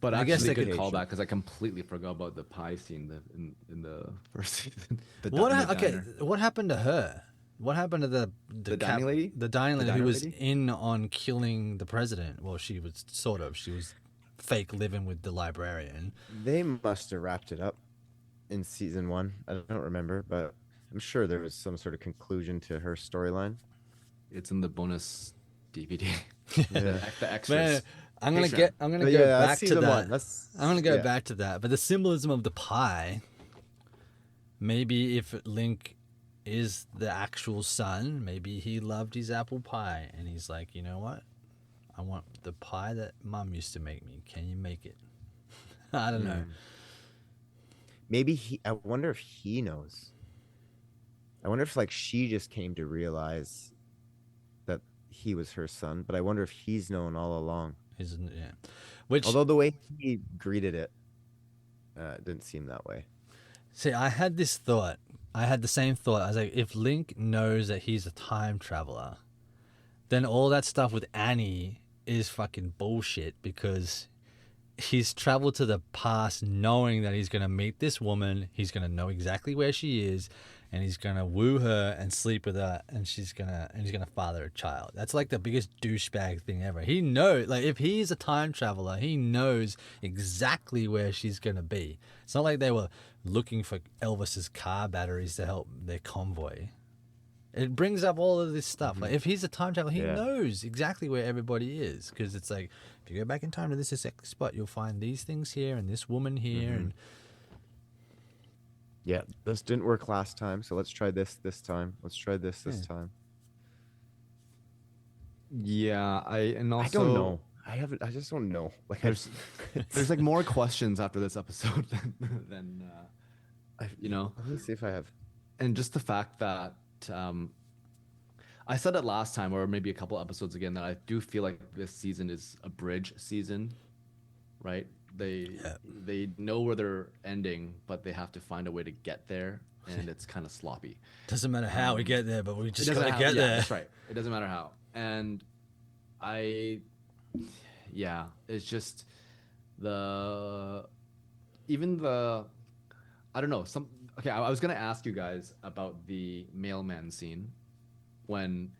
But I I guess guess they they could could- call back because I completely forgot about the pie scene in the first season. Okay, what happened to her? What happened to the dining lady? The dining The lady who diner was lady? in on killing the president. Well, she was she was fake living with the librarian. They must have wrapped it up in season 1. I don't remember, but I'm sure there was some sort of conclusion to her storyline. It's in the bonus DVD. Yeah. The extras. Man, I'm gonna Patreon. I'm gonna But go yeah, that's back to season that. 1. That's, I'm gonna go yeah. back to that. But the symbolism of the pie, maybe if Link is the actual son, maybe he loved his apple pie and he's like, you know what? I want the pie that Mum used to make me. Can you make it? I don't know. Maybe I wonder if he knows. I wonder if like she just came to realize that he was her son, but I wonder if he's known all along. Yeah. Which Although the way he greeted it didn't seem that way. see, I had this thought. I had the same thought. I was like, if Link knows that he's a time traveler, then all that stuff with Annie is fucking bullshit because he's traveled to the past knowing that he's going to meet this woman, he's going to know exactly where she is, and he's going to woo her and sleep with her, and he's going to father a child. That's like the biggest douchebag thing ever. He knows, like, if he's a time traveler, he knows exactly where she's going to be. It's not like they were looking for Elvis's car batteries to help their convoy. It brings up all of this stuff. Like if he's a time traveler, he Yeah. knows exactly where everybody is, because it's like if you go back in time to this exact spot, you'll find these things here and this woman here, and Yeah, this didn't work last time, so let's try this time. Let's try this time. Yeah, I don't know. I just don't know. Like there's like more questions after this episode than you know. Let me see if I have. And just the fact that I said it last time, or maybe a couple episodes again, that I do feel like this season is a bridge season, right? They know where they're ending, but they have to find a way to get there, and it's kind of sloppy. doesn't matter how we get there, but we just It gotta doesn't get there. That's right. It doesn't matter how. And it's just I don't know. I was gonna ask you guys about the mailman scene when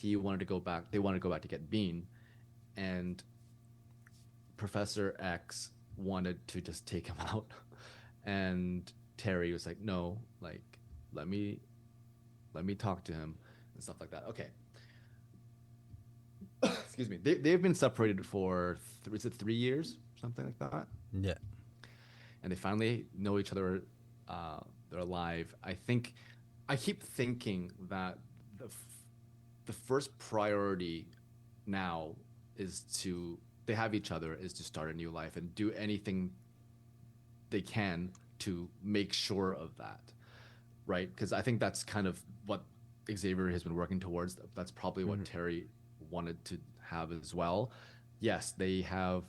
they wanted to go back to get Bean, and Professor X wanted to just take him out, and Teri was like, no, like let me talk to him and stuff like that. Okay. Excuse me. They've been separated for 3 years, something like that. Yeah. And they finally know each other. They're alive. I keep thinking that the first priority now is they have each other, is to start a new life and do anything they can to make sure of that, right? Because I think that's kind of what Xavier has been working towards. That's probably what Teri wanted to have as well. Yes, they have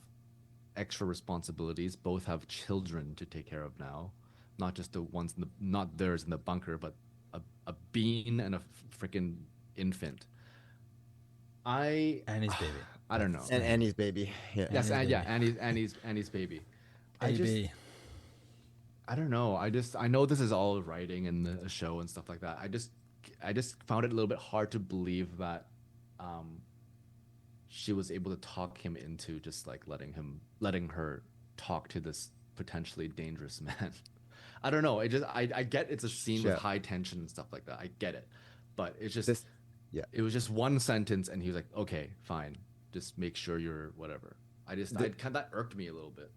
extra responsibilities. Both have children to take care of now, not just the ones not theirs in the bunker, but a Bean and a freaking infant. And his baby. I don't know. And Annie's baby. Yeah. Yes, Annie's Annie's baby. Baby. I don't know. I know this is all writing and the show and stuff like that. I just found it a little bit hard to believe that she was able to talk him into just like letting her talk to this potentially dangerous man. I don't know. I get it's a scene with high tension and stuff like that. I get it, but it's just it was just one sentence, and he was like, "Okay, fine, just make sure you're whatever." That irked me a little bit.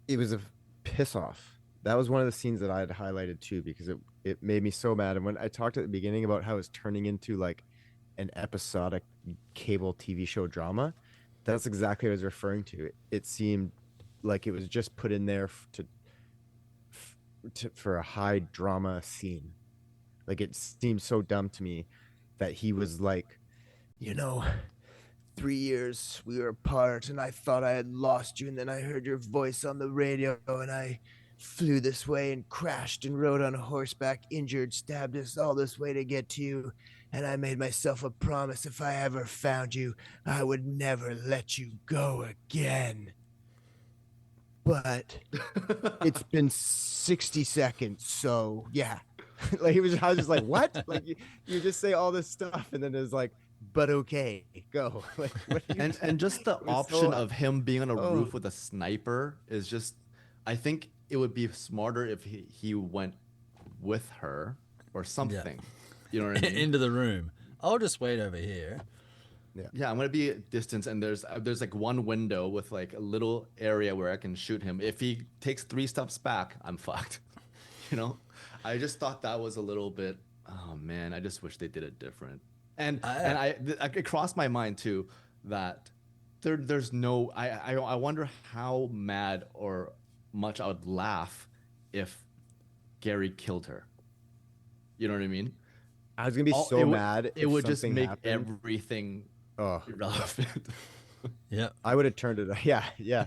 It was a piss off. That was one of the scenes that I had highlighted too, because it made me so mad. And when I talked at the beginning about how it's turning into like an episodic cable TV show drama, that's exactly what I was referring to. It seemed like it was just put in there for a high drama scene. Like it seemed so dumb to me that he was like, 3 years we were apart, and I thought I had lost you, and then I heard your voice on the radio, and I flew this way and crashed and rode on horseback, injured, stabbed us all this way to get to you. And I made myself a promise, if I ever found you, I would never let you go again. But it's been 60 seconds, so yeah. I was just like, what? Like you just say all this stuff, and then it's like, but okay, go. Like, what and just the option of him being on a roof with a sniper is just, I think it would be smarter if he went with her or something. Yeah. You know what I mean? Into the room. I'll just wait over here. Yeah, I'm gonna be at distance, and there's like one window with like a little area where I can shoot him. If he takes 3 steps back, I'm fucked. I just thought that was a little bit. Oh man, I just wish they did it different. And it crossed my mind too that there's no. I wonder how mad or much I would laugh if Gary killed her. You know what I mean? I was gonna be mad. It would just make happened. everything irrelevant. Yeah, I would have turned it. Yeah.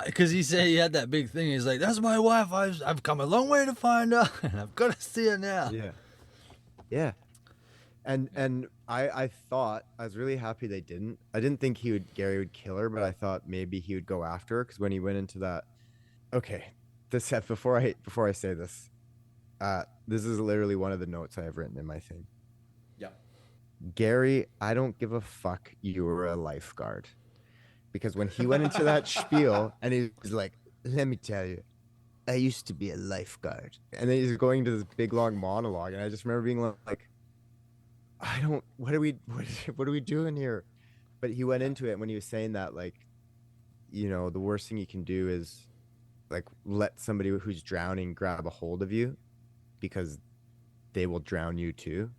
Because he said he had that big thing. He's like, "That's my wife. I've come a long way to find her, and I've got to see her now." Yeah. And I thought, I was really happy they didn't. I didn't think Gary would kill her, but I thought maybe he would go after her, because when he went into that. Okay, before I say this, this is literally one of the notes I have written in my thing. Yeah. Gary, I don't give a fuck you were a lifeguard. Because when he went into that spiel and he was like, let me tell you, I used to be a lifeguard. And then he's going to this big long monologue. And I just remember being like, I don't. What are we doing here? But he went into it when he was saying that, like, the worst thing you can do is like let somebody who's drowning grab a hold of you, because they will drown you too.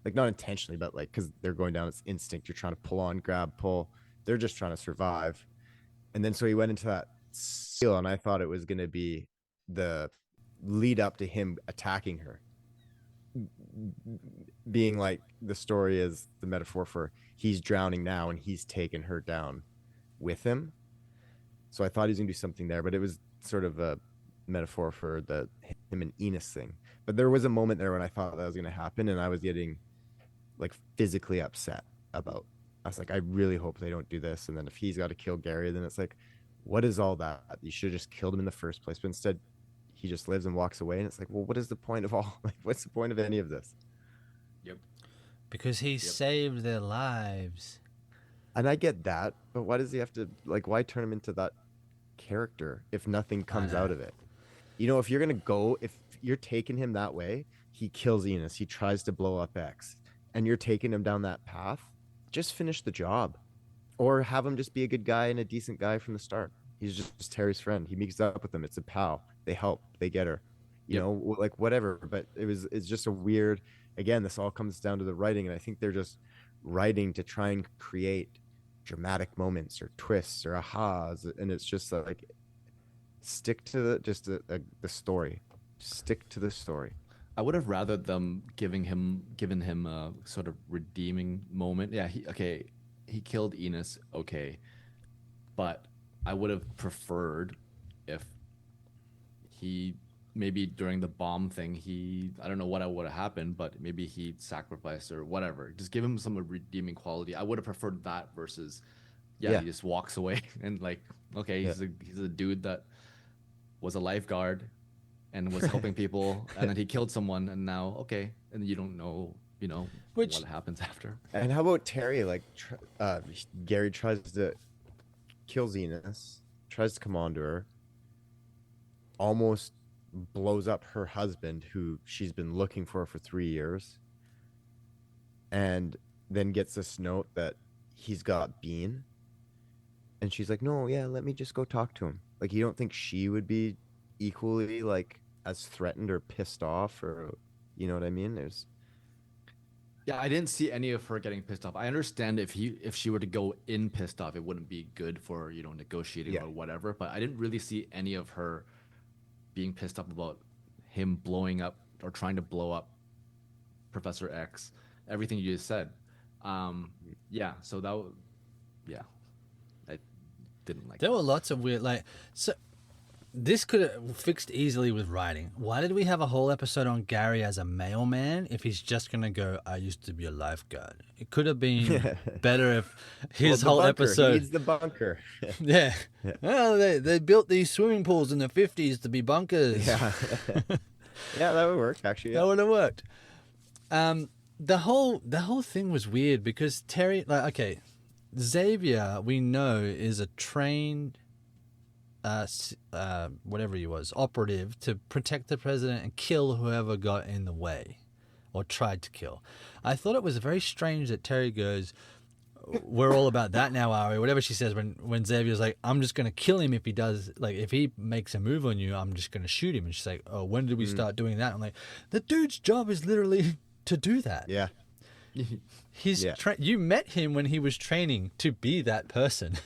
Like, not intentionally, but like because they're going down, it's instinct. You're trying to pull on, grab, pull. They're just trying to survive. And then so he went into that seal, and I thought it was going to be the lead up to him attacking her, being like the story is the metaphor for he's drowning now and he's taken her down with him. So I thought he was gonna do something there, but it was sort of a metaphor for the him and Enos thing. But there was a moment there when I thought that was gonna happen, and I was getting like physically upset about. I was like, I really hope they don't do this. And then if he's got to kill Gary, then it's like, what is all that? You should have just killed him in the first place. But instead, he just lives and walks away, and it's like, well, what is the point of all? Like, what's the point of any of this? Yep. Because he saved their lives. And I get that, but why does he have to, like, why turn him into that character if nothing comes out of it? If you're if you're taking him that way, he kills Enos, he tries to blow up X, and you're taking him down that path, just finish the job. Or have him just be a good guy and a decent guy from the start. He's just Teri's friend. He meets up with them. It's a pal. They help. They get her. You know, like whatever. But it's just a weird, again, this all comes down to the writing. And I think they're just writing to try and create dramatic moments or twists or ahas. And it's just like, stick to the story. Stick to the story. I would have rather them given him a sort of redeeming moment. Yeah, he killed Enos, okay. But I would have preferred if he maybe during the bomb thing, I don't know what would have happened, but maybe he sacrificed or whatever. Just give him some redeeming quality. I would have preferred that versus he just walks away and like, okay, he's a dude that was a lifeguard and was helping people, and then he killed someone, and now okay, and you don't know, what happens after. And how about Teri? Like, Gary tries to kill Enos, tries to come onto her, almost blows up her husband, who she's been looking for 3 years, and then gets this note that he's got Bean, and she's like, no, yeah, let me just go talk to him. Like, you don't think she would be equally like as threatened or pissed off, or you know what I mean? Yeah, I didn't see any of her getting pissed off. I understand if she were to go in pissed off, it wouldn't be good for negotiating or whatever. But I didn't really see any of her being pissed off about him blowing up or trying to blow up Professor X. Everything you just said. So I didn't like. There were lots of weird This could have fixed easily with writing. Why did we have a whole episode on Gary as a mailman if he's just going to go, I used to be a lifeguard? It could have been better if his whole episode... He needs the bunker. Yeah. Well, they built these swimming pools in the 50s to be bunkers. Yeah. Yeah, that would work, actually. Yeah. That would have worked. The whole thing was weird because Teri... Xavier, we know, is a trained... whatever he was, operative to protect the president and kill whoever got in the way or tried to kill. I thought it was very strange that Teri goes, we're all about that now, are we? Whatever she says when Xavier's like, I'm just going to kill him if he does, like, if he makes a move on you, I'm just going to shoot him. And she's like, oh, when did we start doing that? I'm like, the dude's job is literally to do that. Yeah. You met him when he was training to be that person.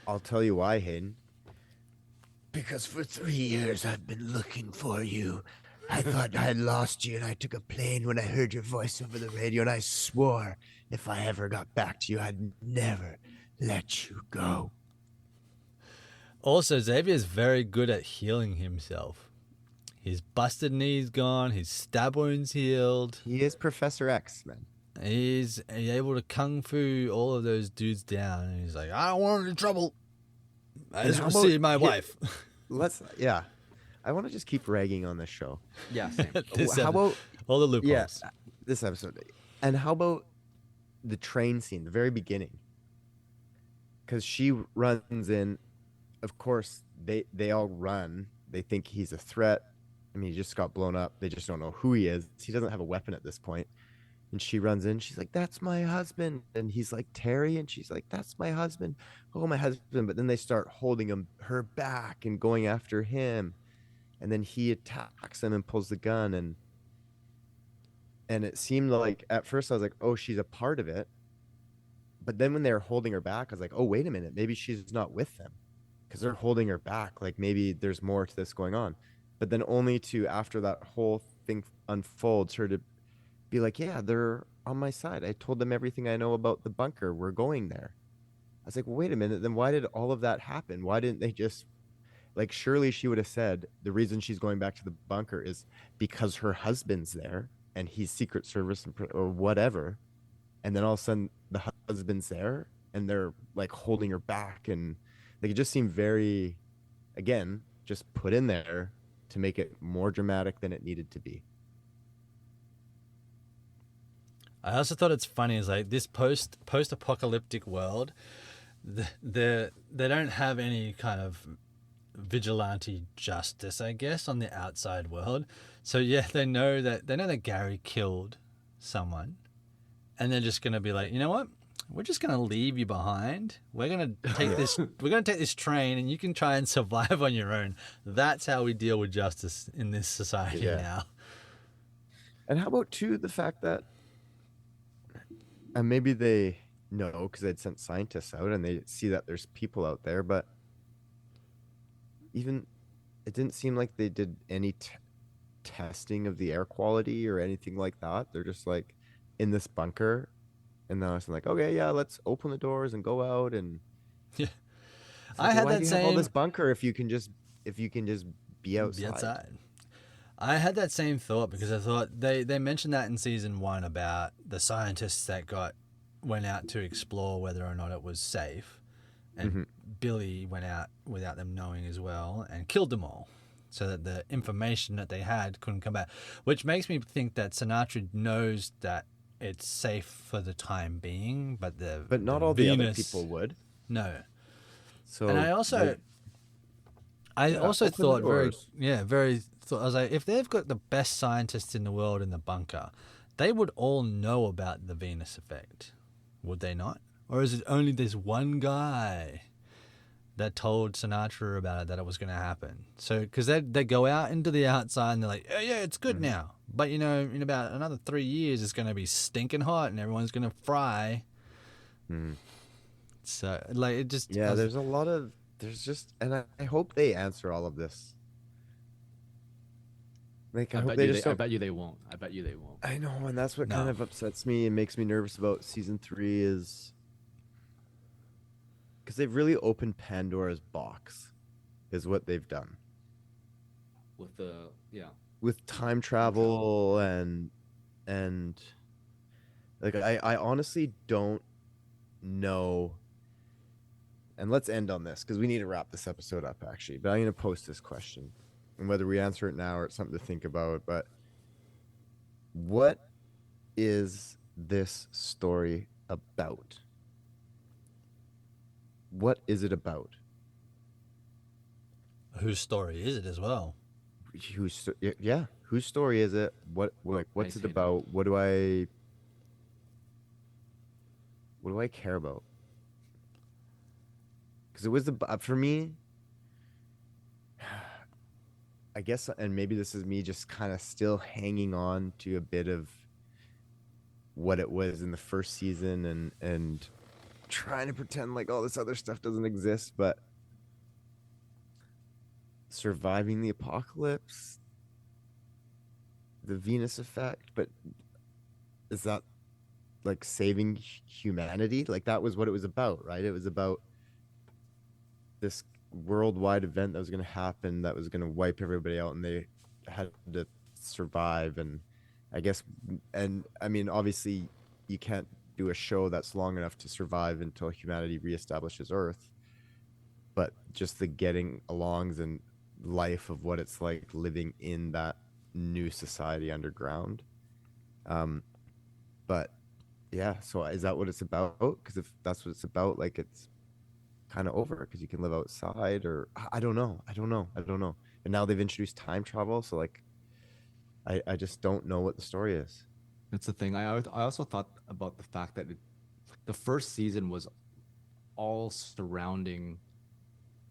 I'll tell you why, Hayden. Because for 3 years I've been looking for you. I thought I had lost you, and I took a plane when I heard your voice over the radio, and I swore if I ever got back to you, I'd never let you go. Also, Xavier's very good at healing himself. His busted knee's gone, his stab wound's healed. He is Professor X, man. He's able to kung fu all of those dudes down, and he's like, I don't want any trouble. I just want to see my wife. I want to just keep ragging on this show. Yeah, same. How about all the loopholes? Yeah, this episode. And how about the train scene, the very beginning? Because she runs in. Of course, they all run. They think he's a threat. I mean, he just got blown up. They just don't know who he is. He doesn't have a weapon at this point. And she runs in, she's like, "That's my husband." And he's like, "Teri," and she's like, "That's my husband." "Oh, my husband." But then they start holding her back and going after him. And then he attacks him and pulls the gun, and it seemed like at first I was like, "Oh, she's a part of it." But then when they were holding her back, I was like, "Oh, wait a minute, maybe she's not with them." Because they're holding her back. Like maybe there's more to this going on. But then only to, after that whole thing unfolds, her to be like, "Yeah, they're on my side. I told them everything I know about the bunker. We're going there." I was like, well, wait a minute. Then why did all of that happen? Why didn't they just, like, surely she would have said the reason she's going back to the bunker is because her husband's there and he's Secret Service or whatever. And then all of a sudden the husband's there and they're like holding her back. And like, it just seemed very, again, just put in there to make it more dramatic than it needed to be. I also thought it's funny is like this post-apocalyptic world, they don't have any kind of vigilante justice, I guess, on the outside world. So yeah, they know that Gary killed someone, and they're just gonna be like, you know what? We're just gonna leave you behind. We're gonna take this. We're gonna take this train, and you can try and survive on your own. That's how we deal with justice in this society now. And how about too the fact that, and maybe they know because they'd sent scientists out and they see that there's people out there, but even it didn't seem like they did any testing of the air quality or anything like that. They're just like in this bunker, and then I was like, okay, yeah, let's open the doors and go out. And yeah, like, I had why that do you same have all this bunker if you can just be outside. Be outside. I had that same thought because I thought they mentioned that in season 1 about the scientists that went out to explore whether or not it was safe, and Billy went out without them knowing as well and killed them all, so that the information that they had couldn't come back. Which makes me think that Sinatra knows that it's safe for the time being, but not all the other people would. No. So, and I also thought I was like, if they've got the best scientists in the world in the bunker, they would all know about the Venus effect, would they not? Or is it only this one guy that told Sinatra about it, that it was going to happen? So, because they go out into the outside and they're like, oh, yeah, it's good now. But, you know, in about another 3 years, it's going to be stinking hot and everyone's going to fry. So, like, it just... Yeah, there's a lot of... There's just... And I hope they answer all of this. Like, I bet you they won't. I bet you they won't. I know, and that's what kind of upsets me and makes me nervous about season 3 is... Because they've really opened Pandora's box, is what they've done. With time travel and like I honestly don't know. And let's end on this because we need to wrap this episode up actually. But I'm gonna post this question, and whether we answer it now or it's something to think about. But what is this story about? What is it about? Whose story is it as well? Whose story is it? What's it about? What do I care about? Because it was for me, I guess, and maybe this is me just kind of still hanging on to a bit of what it was in the first season and trying to pretend like all this other stuff doesn't exist, but surviving the apocalypse, the Venus effect, but is that like saving humanity? Like that was what it was about, right? It was about this worldwide event that was going to happen, that was going to wipe everybody out, and they had to survive. And I guess, and I mean, obviously you can't do a show that's long enough to survive until humanity reestablishes Earth, but just the getting alongs and life of what it's like living in that new society underground. But yeah, so is that what it's about? Because if that's what it's about, like it's kind of over because you can live outside, or I don't know. And now they've introduced time travel, so like I just don't know what the story is. It's the thing. I also thought about the fact that the first season was all surrounding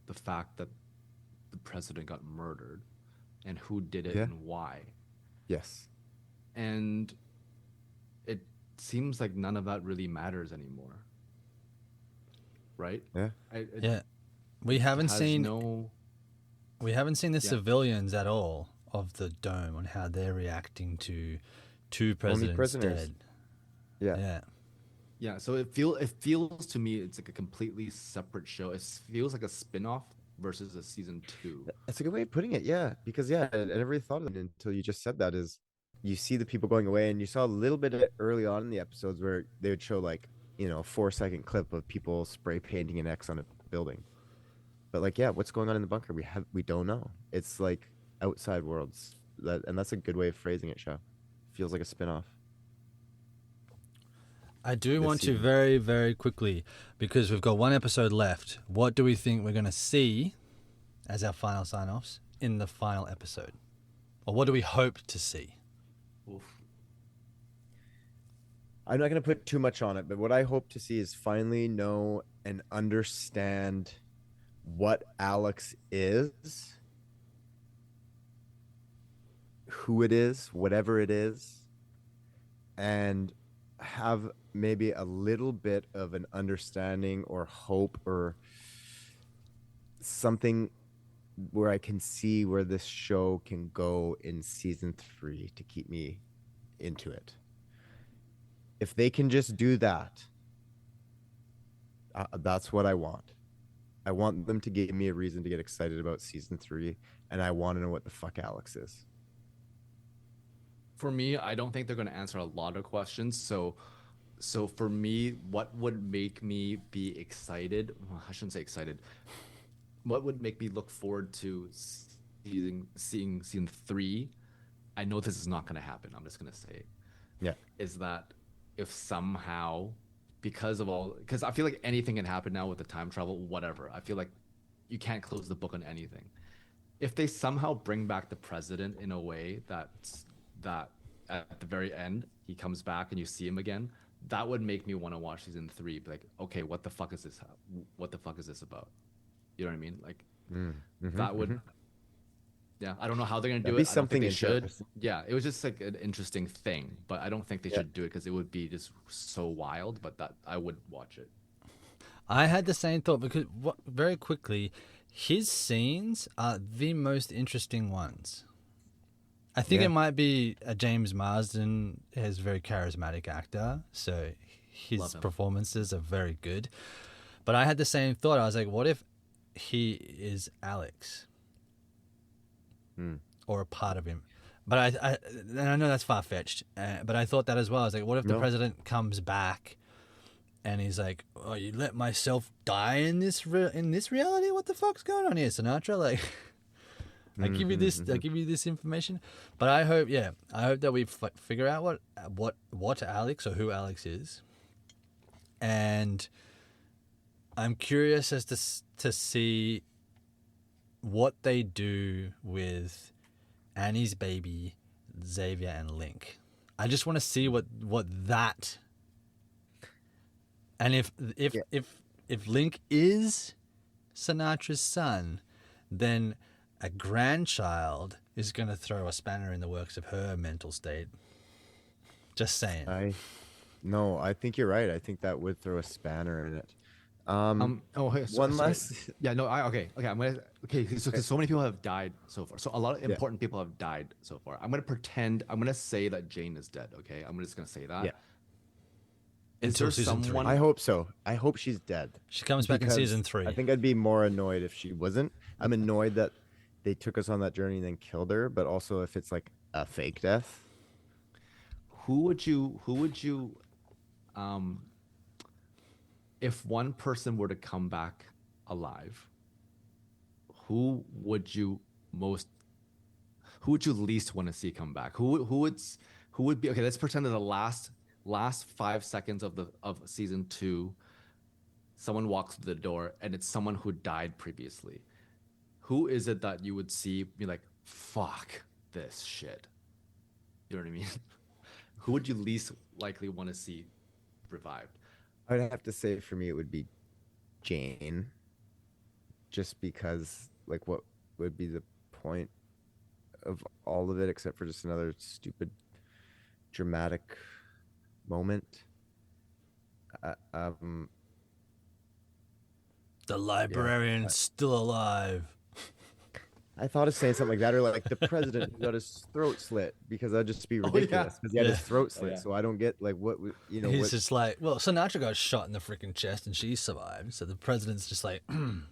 the fact that the president got murdered and who did it Yeah. and why. Yes. And it seems like none of that really matters anymore. Right? Yeah. Yeah. We haven't has seen no we haven't seen the Yeah. civilians at all of the dome on how they're reacting to two presidents prisoners. dead. Yeah. Yeah. Yeah, so it feels to me it's like a completely separate show. It feels like a spin-off versus a season 2. That's a good way of putting it. Yeah, because I never really thought of it until you just said that. Is you see the people going away, and you saw a little bit of it early on in the episodes where they would show like a 4-second clip of people spray painting an X on a building. But like, yeah, what's going on in the bunker? We don't know. It's like outside worlds. And that's a good way of phrasing it, Shao. Feels like a spin-off. I do This want to season. very, very quickly, because we've got one episode left. What do we think we're going to see as our final sign-offs in the final episode? Or what do we hope to see? Oof. I'm not going to put too much on it, but what I hope to see is finally know and understand what Alex is, who it is, whatever it is, and have maybe a little bit of an understanding or hope or something where I can see where this show can go in season 3 to keep me into it. If they can just do that, that's what I want. I want them to give me a reason to get excited about season 3, and I want to know what the fuck Alex is. For me, I don't think they're going to answer a lot of questions. So for me, what would make me be excited? Well, I shouldn't say excited. What would make me look forward to seeing season 3? I know this is not going to happen. I'm just going to say it. Yeah. Is that if somehow, because I feel like anything can happen now with the time travel, whatever. I feel like you can't close the book on anything. If they somehow bring back the president in a way that at the very end he comes back and you see him again, that would make me want to watch season 3. Be like, okay, what the fuck is this? What the fuck is this about? You know what I mean? Like that would. Yeah, I don't know how they're gonna do That'd it. be I don't think something they should. interesting. Yeah, it was just like an interesting thing, but I don't think they should do it because it would be just so wild. But that I would watch it. I had the same thought because very quickly, his scenes are the most interesting ones. I think it might be James Marsden is a very charismatic actor, so his performances are very good. But I had the same thought. I was like, what if he is Alex? Or a part of him? But and I know that's far-fetched, but I thought that as well. I was like, what if the president comes back and he's like, oh, you let myself die in this reality? What the fuck's going on here, Sinatra? Like... I give you this information, but I hope that we figure out what Alex or who Alex is, and I'm curious as to see what they do with Annie's baby, Xavier, and Link. I just want to see what that, and if Link is Sinatra's son, then a grandchild is going to throw a spanner in the works of her mental state. Just saying. I think you're right. I think that would throw a spanner in it. One last. Yeah, no. So many people have died so far. So a lot of important people have died so far. I'm gonna say that Jane is dead. Okay, I'm just gonna say that. Yeah. Is there someone? I hope so. I hope she's dead. She comes back in season 3. I think I'd be more annoyed if she wasn't. I'm annoyed that they took us on that journey and then killed her, but also if it's like a fake death. Who would you if one person were to come back alive, who would you least want to see come back? Who would be okay? Let's pretend that the last 5 seconds of season 2, someone walks through the door and it's someone who died previously. Who is it that you would see be like, fuck this shit? You know what I mean? Who would you least likely want to see revived? I'd have to say for me it would be Jane, just because like what would be the point of all of it except for just another stupid dramatic moment. The librarian's still alive. I thought of saying something like that, or like the president who got his throat slit, because that'd just be ridiculous because he had his throat slit. So I don't get like what He's just like, well, Sinatra got shot in the freaking chest and she survived. So the president's just like,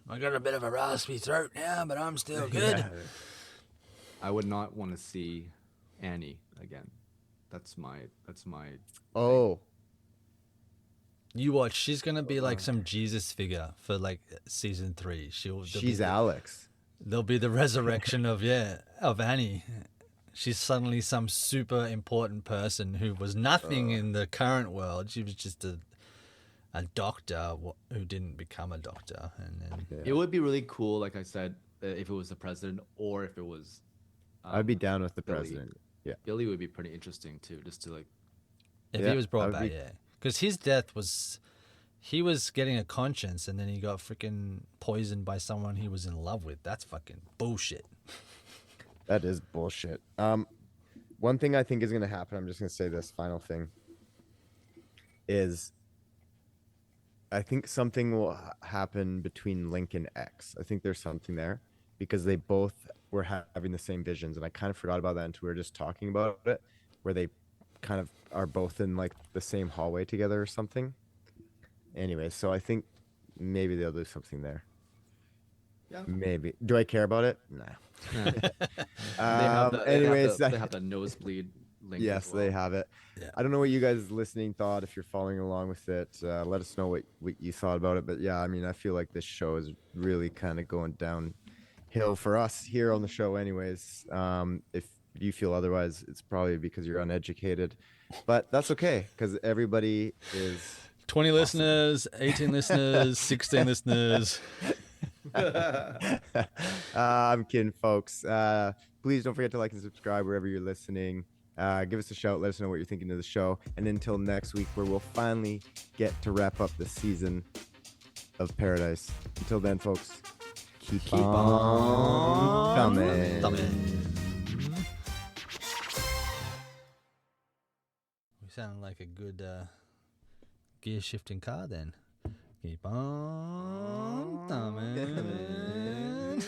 I got a bit of a raspy throat now, but I'm still good. Yeah. I would not want to see Annie again. That's my. Oh, You watch, she's gonna be like some Jesus figure for like season 3. she's Alex. There'll be the resurrection of Annie. She's suddenly some super important person who was nothing in the current world. She was just a doctor who didn't become a doctor. And then It would be really cool, like I said, if it was the president or if it was. I'd be down with the Billy. president. Yeah, Billy would be pretty interesting too, just to like. if Yeah, he was brought I would back, be- because his death was, he was getting a conscience and then he got freaking poisoned by someone he was in love with. That's fucking bullshit. that is bullshit. One thing I think is going to happen, I'm just going to say this final thing, is I think something will happen between Link and X. I think there's something there because they both were having the same visions, and I kind of forgot about that until we were just talking about it, where they kind of are both in like the same hallway together or something. Anyway, so I think maybe they'll do something there. Yeah. Maybe. Do I care about it? Nah. Anyways, they have the nosebleed link. Yes, as well. they have it. Yeah. I don't know what you guys listening thought. If you're following along with it, let us know what you thought about it. But yeah, I mean, I feel like this show is really kind of going downhill for us here on the show anyways. If you feel otherwise, it's probably because you're uneducated. But that's okay, because everybody is 20 listeners, 18 listeners, 16 listeners. I'm kidding, folks. Please don't forget to like and subscribe wherever you're listening. Give us a shout. Let us know what you're thinking of the show. And until next week, where we'll finally get to wrap up the season of Paradise. Until then, folks, keep on coming. We sound like a good gear shifting car then. Keep on thumbing.